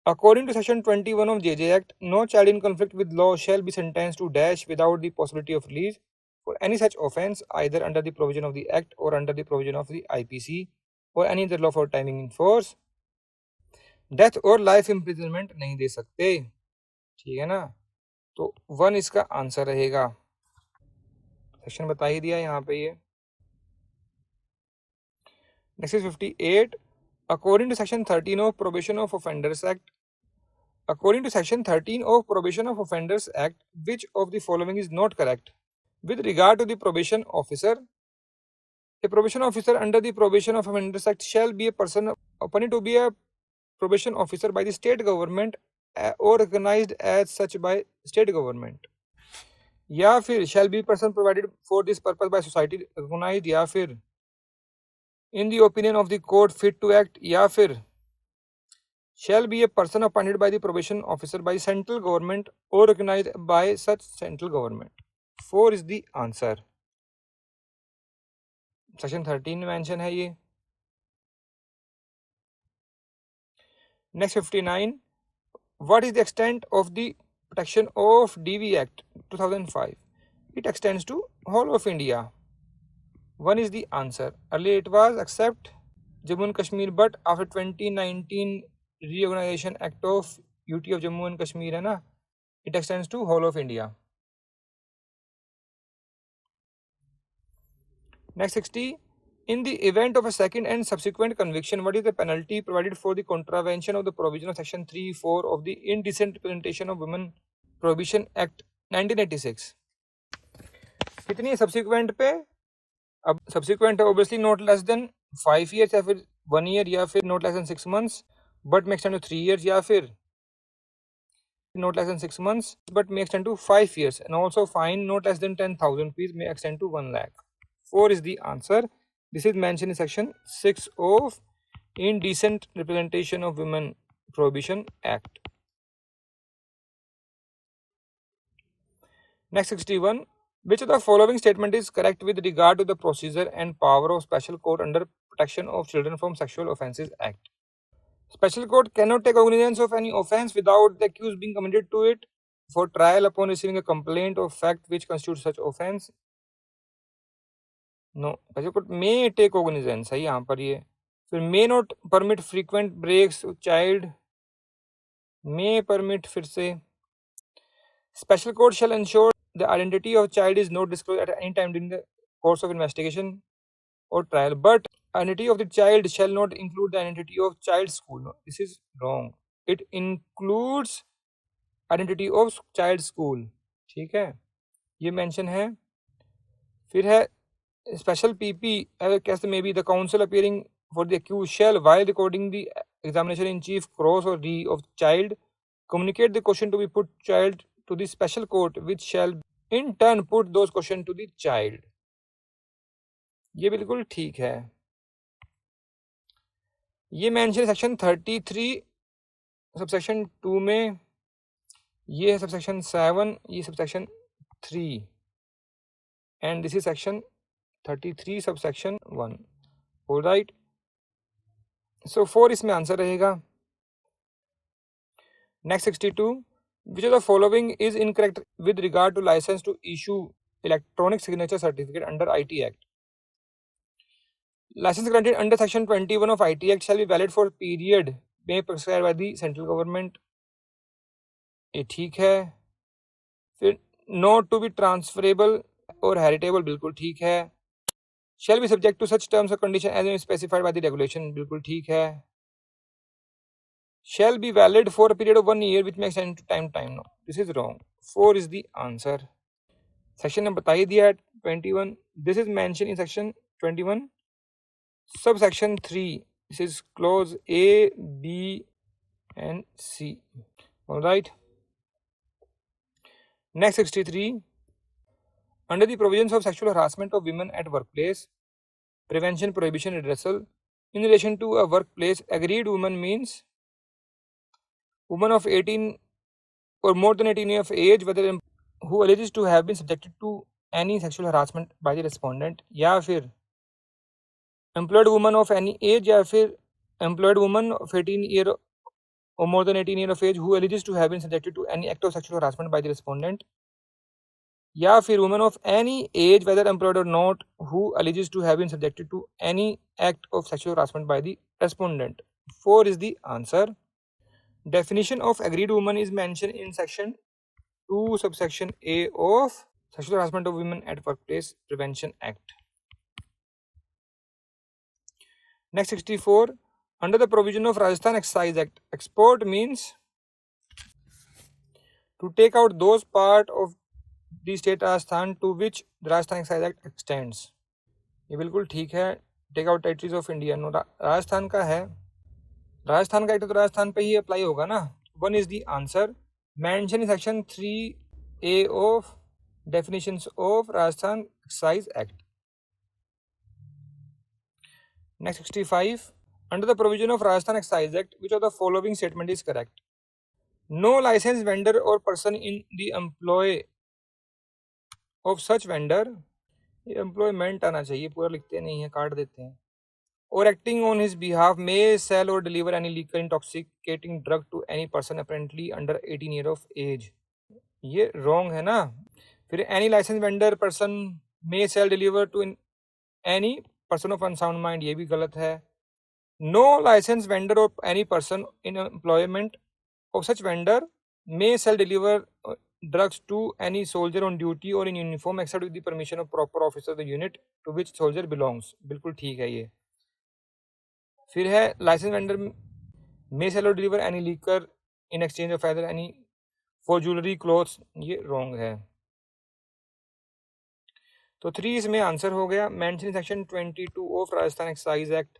According to section 21 of JJ Act, no child in conflict with law shall be sentenced to dash without the possibility of release for any such offence, either under the provision of the Act or under the provision of the IPC or any other law for timing in force. Death और life imprisonment नहीं दे सकते. ठीक है ना. तो 1 इसका answer रहेगा. Section बता ही दिया यहाँ पे ये. Next is 58. According to Section 13 of Probation of Offenders Act, according to Section 13 of Probation of Offenders Act, which of the following is not correct? With regard to the probation officer, a probation officer under the Probation of Offenders Act shall be a person appointed to be a probation officer by the state government or recognized as such by state government. या फिर shall be person provided for this purpose by society recognized, या फिर in the opinion of the court fit to act, या फिर shall be a person appointed by the probation officer by central government or recognized by such central government. 4 is the answer. Section 13 में mention है ये. Next 59. What is the extent of the protection of DV Act 2005? It extends to whole of India. 1 is the answer. Earlier it was except Jammu and Kashmir, but after 2019 Reorganization Act of UT of Jammu and Kashmir है ना, it extends to whole of India. Next 60. In the event of a second and subsequent conviction, what is the penalty provided for the contravention of the provision of Section 3(4) of the Indecent Representation of Women Prohibition Act 1986? कितनी है subsequent पे? अब subsequent है obviously not less than 5 years या फिर 1 year या फिर not less than 6 months, but may extend to 3 years या फिर not less than 6 months, but may extend to 5 years, and also fine not less than 10,000 rupees may extend to 1 lakh. 4 is the answer. This is mentioned in Section 6 of Indecent Representation of Women Prohibition Act. Next 61. Which of the following statement is correct with regard to the procedure and power of Special Court under Protection of Children from Sexual Offences Act? Special Court cannot take cognizance of any offence without the accused being committed to it for trial upon receiving a complaint of fact which constitutes such offence. No, Special Court may take cognizance है यहाँ पर ये. फिर may not permit frequent breaks of child, may permit फिर से. Special Court shall ensure the identity of child is not disclosed at any time during the course of investigation or trial, but identity of the child shall not include the identity of child school. No, this is wrong. It includes identity of child school. ठीक है, ये mention है. फिर है special PP case may be the counsel appearing for the accused shall, while recording the examination in chief, cross or re of child, communicate the question to be put child to the special court, which shall in turn put those question to the child. ये बिल्कुल ठीक है. ये mention section 33 subsection 2 में, ये है subsection 7, ये subsection 3, and this is section 33 subsection 1. Alright, so 4 इसमें आंसर रहेगा. Next 62. Which of the following is incorrect with regard to license to issue electronic signature certificate under IT Act? License granted under Section 21 of IT Act shall be valid for period may prescribed by the central government. ये ठीक है. फिर not to be transferable or heritable, बिल्कुल ठीक है. Shall be subject to such terms or conditions as may be specified by the regulation, बिल्कुल ठीक है. Shall be valid for a period of 1 year which may extend to time. No, this is wrong. 4 is the answer. Section ने बता ही दिया है 21. This is mentioned in section 21 subsection 3. This is clause A, B and C. Alright. Next 63. Under the provisions of sexual harassment of women at workplace, prevention, prohibition, redressal, in relation to a workplace, agreed woman means woman of 18 or more than 18 years of age, whether who alleges to have been subjected to any sexual harassment by the respondent, या फिर employed woman of any age, या फिर employed woman of 18 year or more than 18 years of age who alleges to have been subjected to any act of sexual harassment by the respondent, या फिर woman of any age whether employed or not who alleges to have been subjected to any act of sexual harassment by the respondent. 4 is the answer. Definition of agreed woman is mentioned in section 2 subsection A of Sexual Harassment of Women at Workplace Prevention Act. Next 64. Under the provision of Rajasthan Excise Act, export means to take out those part of the state Rajasthan to which the Rajasthan Excise Act extends. ये बिल्कुल ठीक है. Take out territories of India Rajasthan का है. राजस्थान का act तो राजस्थान पे ही apply होगा ना. One is the answer. Mention in section 3A of definitions of Rajasthan Excise Act. Next 65. Under the provision of Rajasthan Excise Act, which of the following statement is correct? No licensed vendor or person in the employ of such vendor, ये employment आना चाहिए, पूरा लिखते नहीं है, काट देते हैं. Or acting on his behalf may sell or deliver any liquor intoxicating drug to any person apparently under 18 years of age. ये wrong है ना. फिर any licence vendor person may sell deliver to any person of unsound mind, ये भी गलत है. No licence vendor और any person in employment of such vendor may sell deliver drugs to any soldier on duty और in uniform except with the permission of proper officer of the unit to which soldier belongs. बिल्कुल ठीक है ये. फिर है licence vendor may sell और deliver any liquor in exchange of other any for jewellery clothes, ये wrong है. तो 3 इसमें आंसर हो गया. Mention in section 22 of Rajasthan excise act.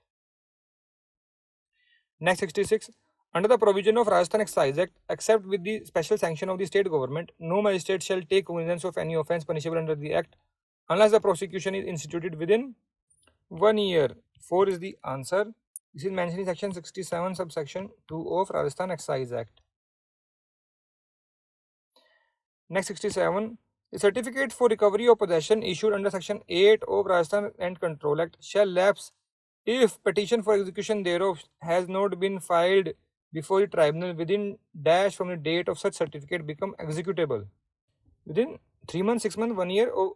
Next 66. Under the provision of Rajasthan excise act except with the special sanction of the state government no magistrate shall take cognizance of any offence punishable under the act unless the prosecution is instituted within 1 year. 4 is the answer. This is mentioned in section 67 subsection 2 of Rajasthan Excise Act. Next 67. The certificate for recovery of possession issued under section 8 of Rajasthan Land Control Act shall lapse if petition for execution thereof has not been filed before the tribunal within dash from the date of such certificate become executable. Within 3 months, 6 months, 1 year or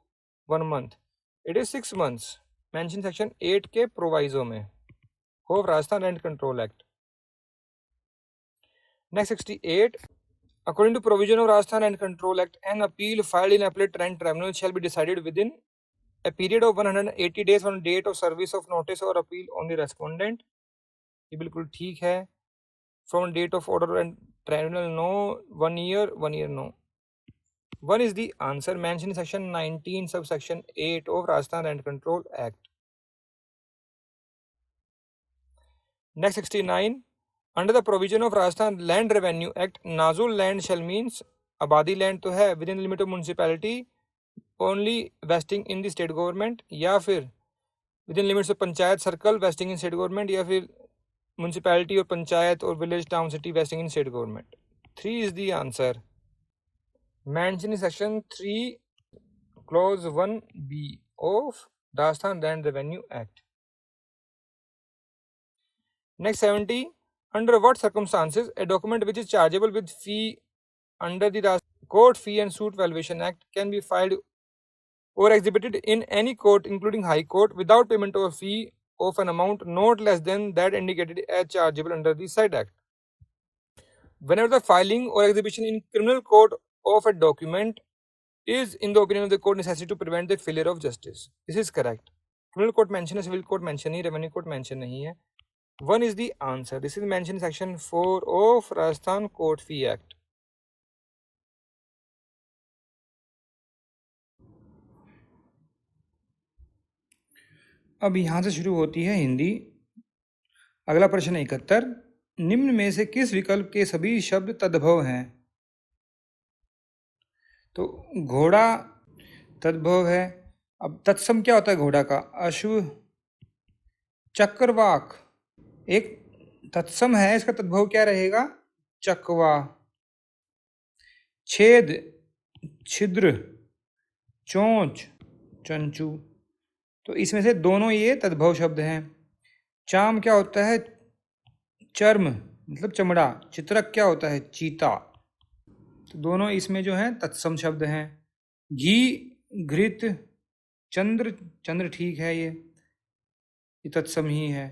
1 month. It is 6 months. Mention section 8 के proviso में of Rajasthan Land Control Act. Next 68. According to provision of Rajasthan Land Control Act, an appeal filed in appellate land tribunal shall be decided within a period of 180 days from date of service of notice or appeal on the respondent. ये बिल्कुल ठीक है. From date of order and tribunal no, 1 year, 1 year no. 1 is the answer. Mentioned in section 19 subsection 8 of Rajasthan Land Control Act. Next 69. Under the provision of Rajasthan Land Revenue Act, Nazul land shall means आबादी land तो है within the limit of municipality only vesting in the state government, या फिर within limits of panchayat circle vesting in state government, या फिर municipality और पंचायत और village town city vesting in state government. 3 is the answer. Mentioned in section 3 clause 1b of Rajasthan Land Revenue Act. Next 70. Under what circumstances a document which is chargeable with fee under the Court Fee and Suit Valuation Act can be filed or exhibited in any court including High Court without payment of a fee of an amount not less than that indicated as chargeable under the said act? Whenever the filing or exhibition in criminal court of a document is in the opinion of the court necessary to prevent the failure of justice. This is correct. Criminal court mention है, civil court mention नहीं, revenue court mention नहीं है. 1 is the answer. This is mentioned in section 4 of Rajasthan Court Fee Act. अब यहाँ से शुरू होती है हिंदी. अगला प्रश्न 71. निम्न में से किस विकल्प के सभी शब्द तद्भव हैं? तो घोड़ा तद्भव है. अब तत्सम क्या होता है घोड़ा का? अश्व. चक्रवाक एक तत्सम है, इसका तद्भव क्या रहेगा? चकवा. छेद छिद्र. चोंच चंचू. तो इसमें से दोनों ये तद्भव शब्द हैं. चाम क्या होता है? चर्म मतलब चमड़ा. चित्रक क्या होता है? चीता. तो दोनों इसमें जो हैं तत्सम शब्द हैं. घी घृत. चंद्र चंद्र ठीक है, ये तत्सम ही है.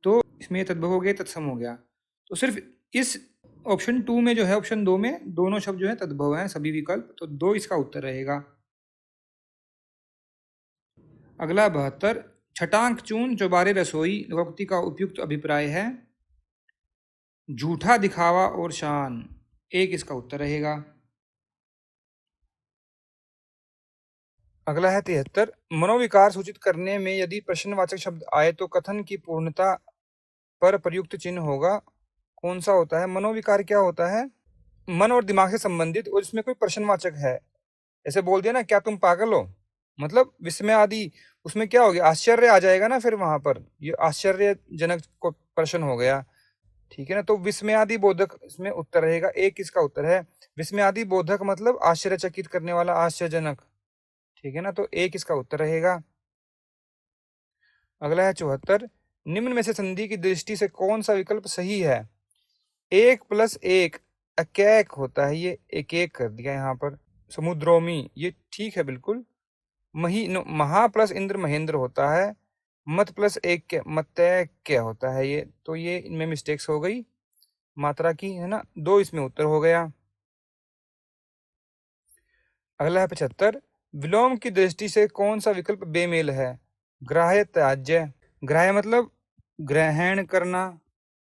तो इसमें ये तद्भव हो गया, तत्सम हो गया. तो सिर्फ इस ऑप्शन 2 में जो है, ऑप्शन 2 में दोनों शब्द जो है तद्भव हैं, सभी विकल्प. तो 2 इसका उत्तर रहेगा. अगला 72. छटांक चून चौबारे रसोई लोकोक्ति का उपयुक्त अभिप्राय है. झूठा दिखावा और शान, एक इसका उत्तर रहेगा। अगला है 73। मनोविकार सूचित करने में यदि प्रश्नवाचक शब्द आए तो कथन की पूर्णता पर प्रयुक्त चिन्ह होगा। कौन सा होता है? मनोविकार क्या होता है? मन और दिमाग से संबंधित, और इसमें कोई प्रश्नवाचक है। ऐसे बोल दिया ना, क्या तुम पागल हो, मतलब विस्मय आदि, उसमें क्या हो गया? आश्चर्य आ जाएगा ना, फिर वहां पर ये आश्चर्यजनक को प्रश्न हो गया। ठीक है ना, तो विस्मयादि बोधक इसमें उत्तर रहेगा। एक इसका उत्तर है। विस्मयादि बोधक मतलब आश्चर्यचकित करने वाला, आश्चर्यजनक। ठीक है ना, तो एक इसका उत्तर रहेगा। अगला है 74। निम्न में से संधि की दृष्टि से कौन सा विकल्प सही है? 1+1 अकैक होता है, ये एक एक कर दिया यहाँ पर। समुद्रोमी, ये ठीक है बिल्कुल। महा प्लस इंद्र महेंद्र होता है। मत प्लस एक के मतैक क्या होता है ये, तो ये इनमें मिस्टेक्स हो गई मात्रा की, है ना। दो इसमें उत्तर हो गया। अगला है 75। विलोम की दृष्टि से कौन सा विकल्प बेमेल है? ग्राह्य त्याज्य। ग्राह्य मतलब ग्रहण करना,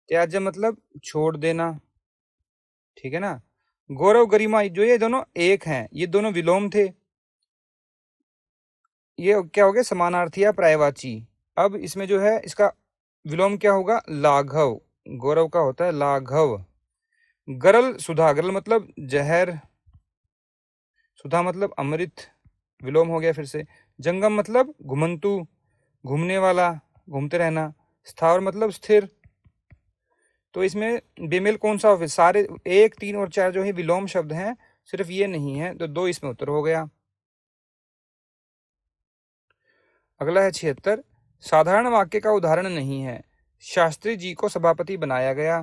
त्याज्य मतलब छोड़ देना। ठीक है ना। गौरव गरिमा, जो ये दोनों एक हैं, ये दोनों विलोम थे। ये क्या हो गया? समानार्थी या पर्यायवाची। अब इसमें जो है इसका विलोम क्या होगा? लाघव। गौरव का होता है लाघव। गरल सुधा, गरल मतलब जहर, सुधा मतलब अमृत, विलोम हो गया फिर से। जंगम मतलब घुमंतु, घूमने वाला, घूमते रहना। स्थावर मतलब स्थिर। तो इसमें बेमेल कौन सा? सारे 1, 3 और 4 जो है विलोम शब्द हैं, सिर्फ ये नहीं है, तो दो इसमें उत्तर हो गया। अगला है 76। साधारण वाक्य का उदाहरण नहीं है, शास्त्री जी को सभापति बनाया गया।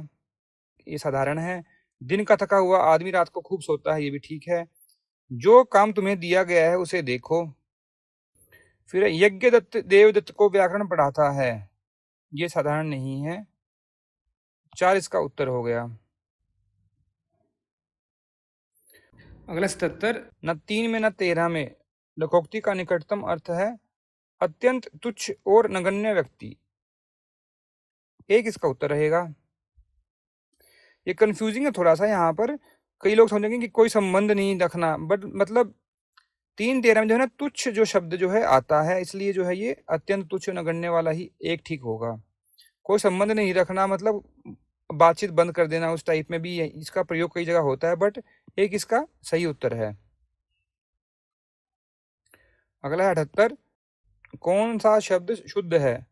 ये साधारण है। दिन का थका हुआ आदमी रात को खूब सोता है, ये भी ठीक है। जो काम तुम्हें दिया गया है उसे देखो। फिर यज्ञ दत्त देवदत्त को व्याकरण पढ़ाता है, ये साधारण नहीं है। 4 इसका उत्तर हो गया। अगला 77। न 3 में न 13 में लोकोक्ति का निकटतम अर्थ है अत्यंत तुच्छ और नगण्य व्यक्ति, एक इसका उत्तर रहेगा। ये कंफ्यूजिंग है थोड़ा सा यहाँ पर, कई लोग समझेंगे कि कोई संबंध नहीं रखना, बट मतलब 3, 13 में जो है ना तुच्छ जो शब्द जो है आता है, इसलिए जो है ये अत्यंत तुच्छ नगण्य वाला ही एक ठीक होगा। कोई संबंध नहीं रखना मतलब बातचीत बंद कर देना, उस टाइप में भी इसका प्रयोग कई जगह होता है, बट एक इसका सही उत्तर है। अगला है 78। कौन सा शब्द शुद्ध है?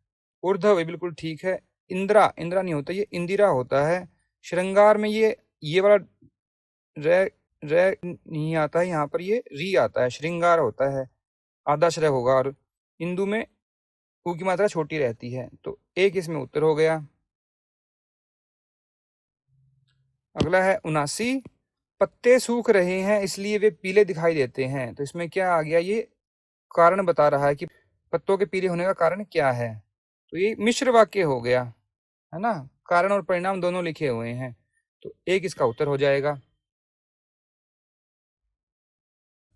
ऊर्ध्व, बिल्कुल ठीक है। इंदिरा, इंदिरा नहीं होता, ये इंदिरा होता है। श्रृंगार में ये वाला रे रे नहीं आता है, यहाँ पर ये री आता है, श्रृंगार होता है, आधा श्रय होगा। और इंदु में ऊ की मात्रा छोटी रहती है, तो एक इसमें उत्तर हो गया। अगला है 79। पत्ते सूख रहे हैं इसलिए वे पीले दिखाई देते हैं, तो इसमें क्या आ गया? ये कारण बता रहा है कि पत्तों के पीले होने का कारण क्या है, तो ये मिश्र वाक्य हो गया, है ना। कारण और परिणाम दोनों लिखे हुए हैं, तो एक इसका उत्तर हो जाएगा।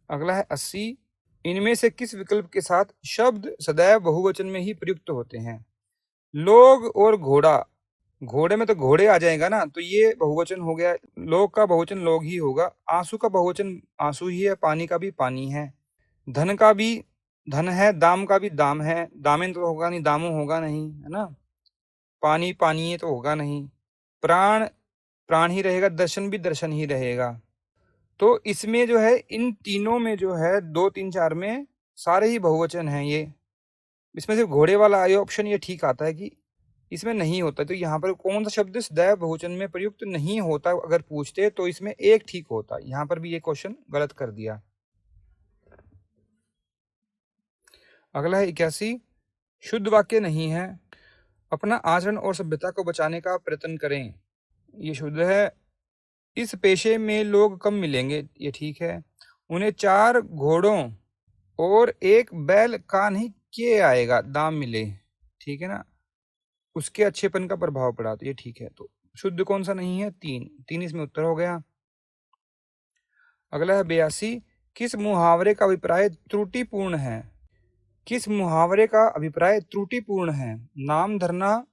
अगला है 80। इनमें से किस विकल्प के साथ शब्द सदैव बहुवचन में ही प्रयुक्त होते हैं? लोग और घोड़ा, घोड़े में तो घोड़े आ जाएगा ना, तो ये बहुवचन हो गया। लोग का बहुवचन लोग ही होगा। आंसू का बहुवचन आंसू ही है। पानी का भी पानी है। धन का भी धन है। दाम का भी दाम है। दामें तो होगा नहीं, दामों होगा नहीं, है ना। पानी पानी तो होगा नहीं। प्राण प्राण ही रहेगा। दर्शन भी दर्शन ही रहेगा। तो इसमें जो है इन तीनों में जो है 2, 3, 4 में सारे ही बहुवचन हैं। ये इसमें सिर्फ घोड़े वाला आई ऑप्शन ये ठीक आता है कि इसमें नहीं होता, तो यहाँ पर कौन सा शब्द सदैव बहुवचन में प्रयुक्त नहीं होता अगर पूछते, तो इसमें एक ठीक होता। यहाँ पर भी ये क्वेश्चन गलत कर दिया। अगला है 81। शुद्ध वाक्य नहीं है। अपना आचरण और सभ्यता को बचाने का प्रयत्न करें, ये शुद्ध है। इस पेशे में लोग कम मिलेंगे, ये ठीक है। उन्हें 4 घोड़ों और 1 बैल का नहीं किए आएगा दाम मिले, ठीक है ना। उसके अच्छेपन का प्रभाव पड़ा, तो ये ठीक है। तो शुद्ध कौन सा नहीं है? 3 इसमें उत्तर हो गया। अगला है 82। किस मुहावरे का अभिप्राय त्रुटिपूर्ण है? किस मुहावरे का अभिप्राय त्रुटिपूर्ण है? नाम धरना,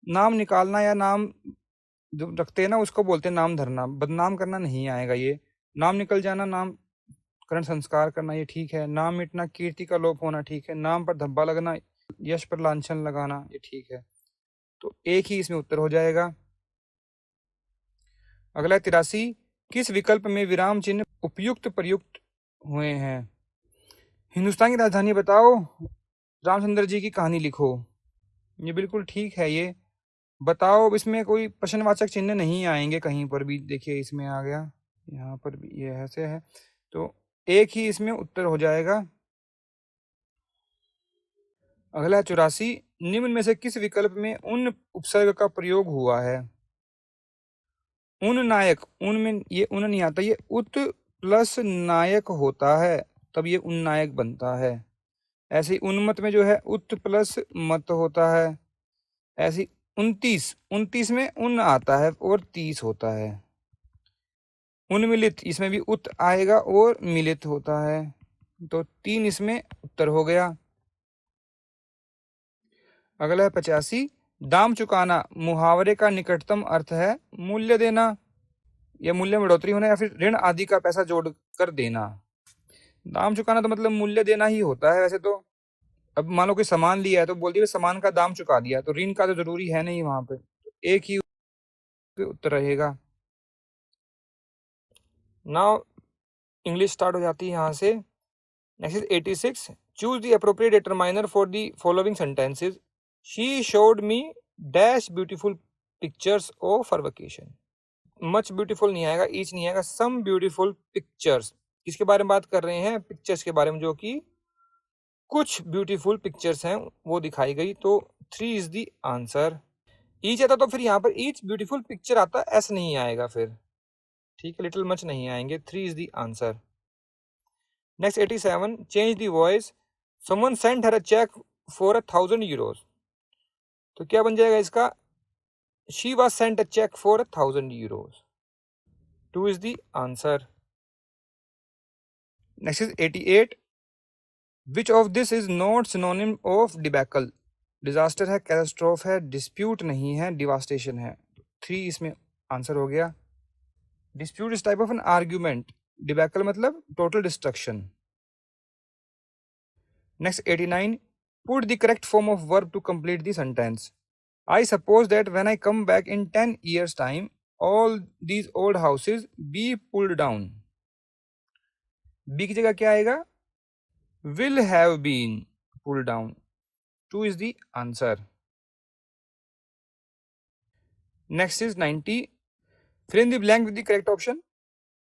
नाम निकालना या नाम जो रखते हैं ना उसको बोलते हैं नाम धरना। बदनाम करना नहीं आएगा ये। नाम निकल जाना, नामकरण संस्कार करना, ये ठीक है। नाम मिटना, कीर्ति का लोप होना, ठीक है। नाम पर धब्बा लगना, यश पर लांछन लगाना, ये ठीक है। तो एक ही इसमें उत्तर हो जाएगा। अगला 83, किस विकल्प में विराम चिन्ह उपयुक्त प्रयुक्त हुए हैं? हिंदुस्तान की राजधानी बताओ, रामचंद्र जी की कहानी लिखो, ये बिल्कुल ठीक है। ये बताओ, इसमें कोई प्रश्नवाचक चिन्ह नहीं आएंगे कहीं पर भी। देखिए इसमें आ गया, यहाँ पर भी ये ऐसे है, तो एक ही इसमें उत्तर हो जाएगा। अगला 84, निम्न में से किस विकल्प में उन उपसर्ग का प्रयोग हुआ है? उन नायक, उन में ये उन नहीं आता, ये उत प्लस नायक होता है, तब ये उन नायक बनता है। ऐसे ही उन्मत में जो है उत प्लस मत होता है। ऐसे ही 29, 29 में उन आता है और 30 होता है। उन्मिलित, इसमें भी उत आएगा और मिलित होता है, तो 3 इसमें उत्तर हो गया। अगला है 85, दाम चुकाना मुहावरे का निकटतम अर्थ है मूल्य देना, या मूल्य में बढ़ोतरी होना, या फिर ऋण आदि का पैसा जोड़ कर देना। दाम चुकाना तो मतलब मूल्य देना ही होता है वैसे तो। अब मान लो कोई सामान लिया है तो बोल दिया सामान का दाम चुका दिया, तो ऋण का तो जरूरी है नहीं वहां पे, एक ही उत्तर रहेगा। नाउ इंग्लिश स्टार्ट हो जाती है यहाँ से। Next is 86, choose the appropriate determiner for the following sentences. She showed me dash beautiful pictures of her vacation. Much beautiful नहीं आएगा, ईच नहीं आएगा, सम ब्यूटीफुल पिक्चर्स। किसके बारे में बात कर रहे हैं? पिक्चर्स के बारे में, जो कि कुछ ब्यूटीफुल पिक्चर्स हैं वो दिखाई गई, तो 3 इज द आंसर। ईच आता तो फिर यहाँ पर ईच ब्यूटीफुल पिक्चर आता, एस नहीं आएगा फिर, ठीक है। लिटिल मच नहीं आएंगे, 3 is the answer. Next 87, change the voice, someone sent her a cheque for 1000 euros। तो क्या बन जाएगा इसका? She was sent a cheque for 1000 euros। 2 is the answer. Next is 88, which of this is not synonym of debacle. Disaster है, catastrophe है, dispute नहीं है, devastation है। 3 इसमें आंसर हो गया। Dispute is type of an argument, debacle मतलब total destruction. Next 89, put the correct form of verb to complete the sentence. I suppose that when I come back in 10 years time, all these old houses be pulled down. B की जगह क्या आएगा? Will have been pulled down. 2 is the answer. Next is 90. Fill in the blank with the correct option.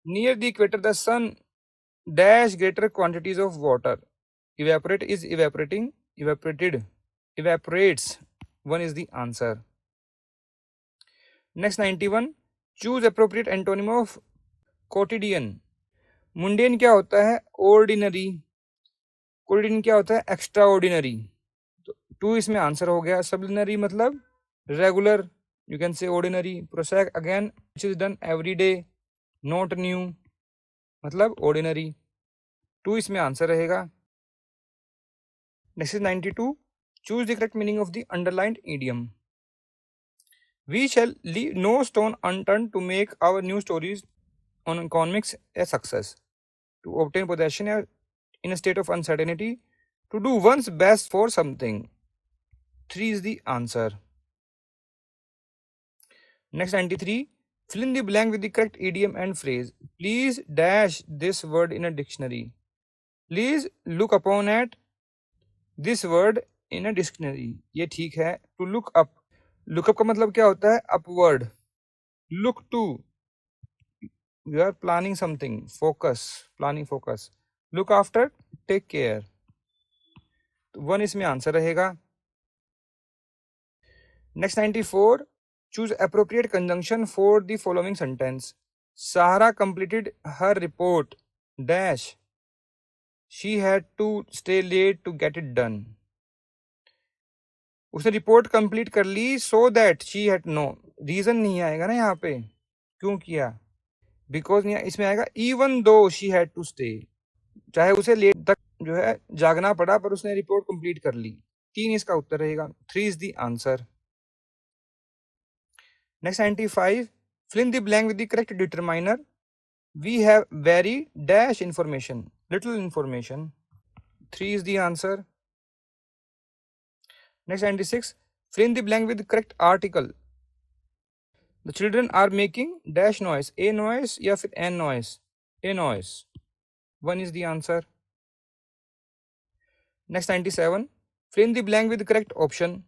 Near the equator, the sun dash greater quantities of water. Evaporate is evaporating. Evaporated. Evaporates. 1 is the answer. Next 91. Choose appropriate antonym of quotidian. Mundane क्या होता है? Ordinary. Quotidian क्या होता है? Extraordinary. तो 2 इसमें answer हो गया। सबलिनरी मतलब regular, you can say ordinary. Prosaic again which is done every day, not new, मतलब ऑर्डिनरी। 2 इसमें आंसर रहेगा। Next is 92, choose the correct meaning of the underlined idiom. We shall leave no stone unturned to make our new stories on economics a success. To obtain possession in a state of uncertainty, to do one's best for something. 3 is the answer. Next 93, fill in the blank with the correct idiom and phrase. Please dash this word in a dictionary. Please look upon at this word in a dictionary. ये ठीक है। To look up, look up का मतलब क्या होता है? Upward. Look to, you are planning something, focus, planning focus. Look after, take care. 1 इसमें answer रहेगा। Next 94, choose appropriate conjunction for the following sentence. Sahara completed her report dash, she had to stay late to get it done. उसने report complete कर ली so that she had no, reason नहीं आएगा ना यहाँ पे, क्यों किया? बिकॉज नहीं, इसमें आएगा even though she had to stay, चाहे उसे लेट तक जो है जागना पड़ा पर उसने रिपोर्ट कंप्लीट कर ली। 3 इसका उत्तर रहेगा। 3 is the answer. Next 95, fill in the blank with the correct determiner. We have very dash information, little information. 3 is the answer. Next 96, fill in the blank with the correct article. The children are making dash noise. A noise या फिर N noise? A noise. 1 is the answer. Next 97, fill in the blank with the correct option.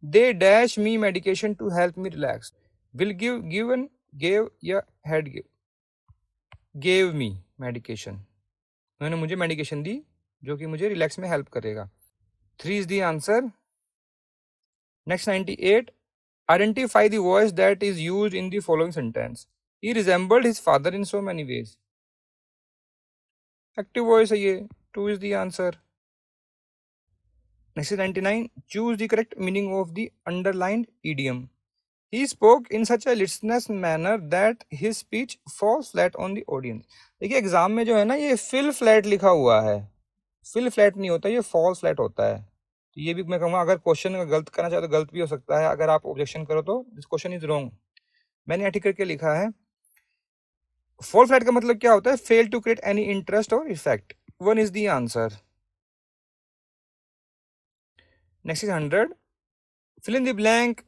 They dash me medication to help me relax. Will give, given, gave या had give? Gave me medication. उन्होंने मुझे medication दी जो कि मुझे relax में help करेगा. 3 is the answer. Next 98, identify the voice that is used in the following sentence. He resembled his father in so many ways. Active voice है ये. 2 is the answer. Next is 99, choose the correct meaning of the underlined idiom. He spoke in such a listless manner that his speech falls flat on the audience. देखिए exam में जो है ना ये fill flat लिखा हुआ है, fill flat नहीं होता, ये फॉल्स फ्लैट होता है. तो ये भी मैं कहूँगा अगर क्वेश्चन गलत करना चाहे तो गलत भी हो सकता है. अगर आप ऑब्जेक्शन करो तो दिस क्वेश्चन इज रॉन्ग. मैंने यहाँ ठीक करके लिखा है. फॉल फ्लैट का मतलब क्या होता है? Fail to create any interest और effect. 1 is the answer. Next is 100. Fill in the blank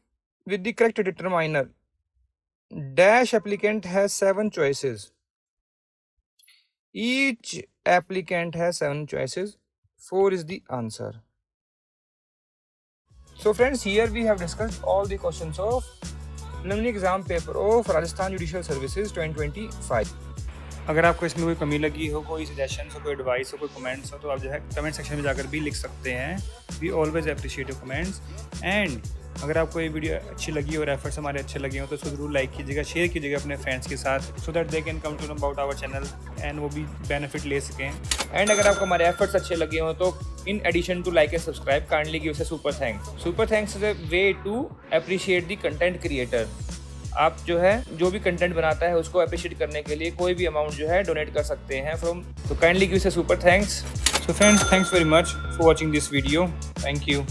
with the correct determiner. Dash applicant has 7 choices. Each applicant has 7 choices. 4 is the answer. So friends, here we have discussed all the questions of preliminary exam paper of Rajasthan Judicial Services 2025. अगर आपको इसमें कोई कमी लगी हो, कोई suggestion हो, कोई एडवाइस हो, कोई कमेंट्स हो, तो आप जो है कमेंट सेक्शन में जाकर भी लिख सकते हैं. We always appreciate your comments. And अगर आपको ये वीडियो अच्छी लगी और एफर्ट्स हमारे अच्छे लगे हो तो उसको जरूर लाइक कीजिएगा, शेयर कीजिएगा अपने फ्रेंड्स के साथ, so that they can come to know about our channel and वो भी बेनिफिट ले सकें. एंड अगर आपको हमारे एफर्ट्स अच्छे लगे हो तो in addition to like and subscribe kindly give us a super thanks. Super thanks is a way to appreciate the content creator. आप जो है जो भी कंटेंट बनाता है उसको अप्रिशिएट करने के लिए कोई भी अमाउंट जो है डोनेट कर सकते हैं फ्रॉम. तो kindly give us a super thanks. So friends, thanks very much for watching this video. Thank you.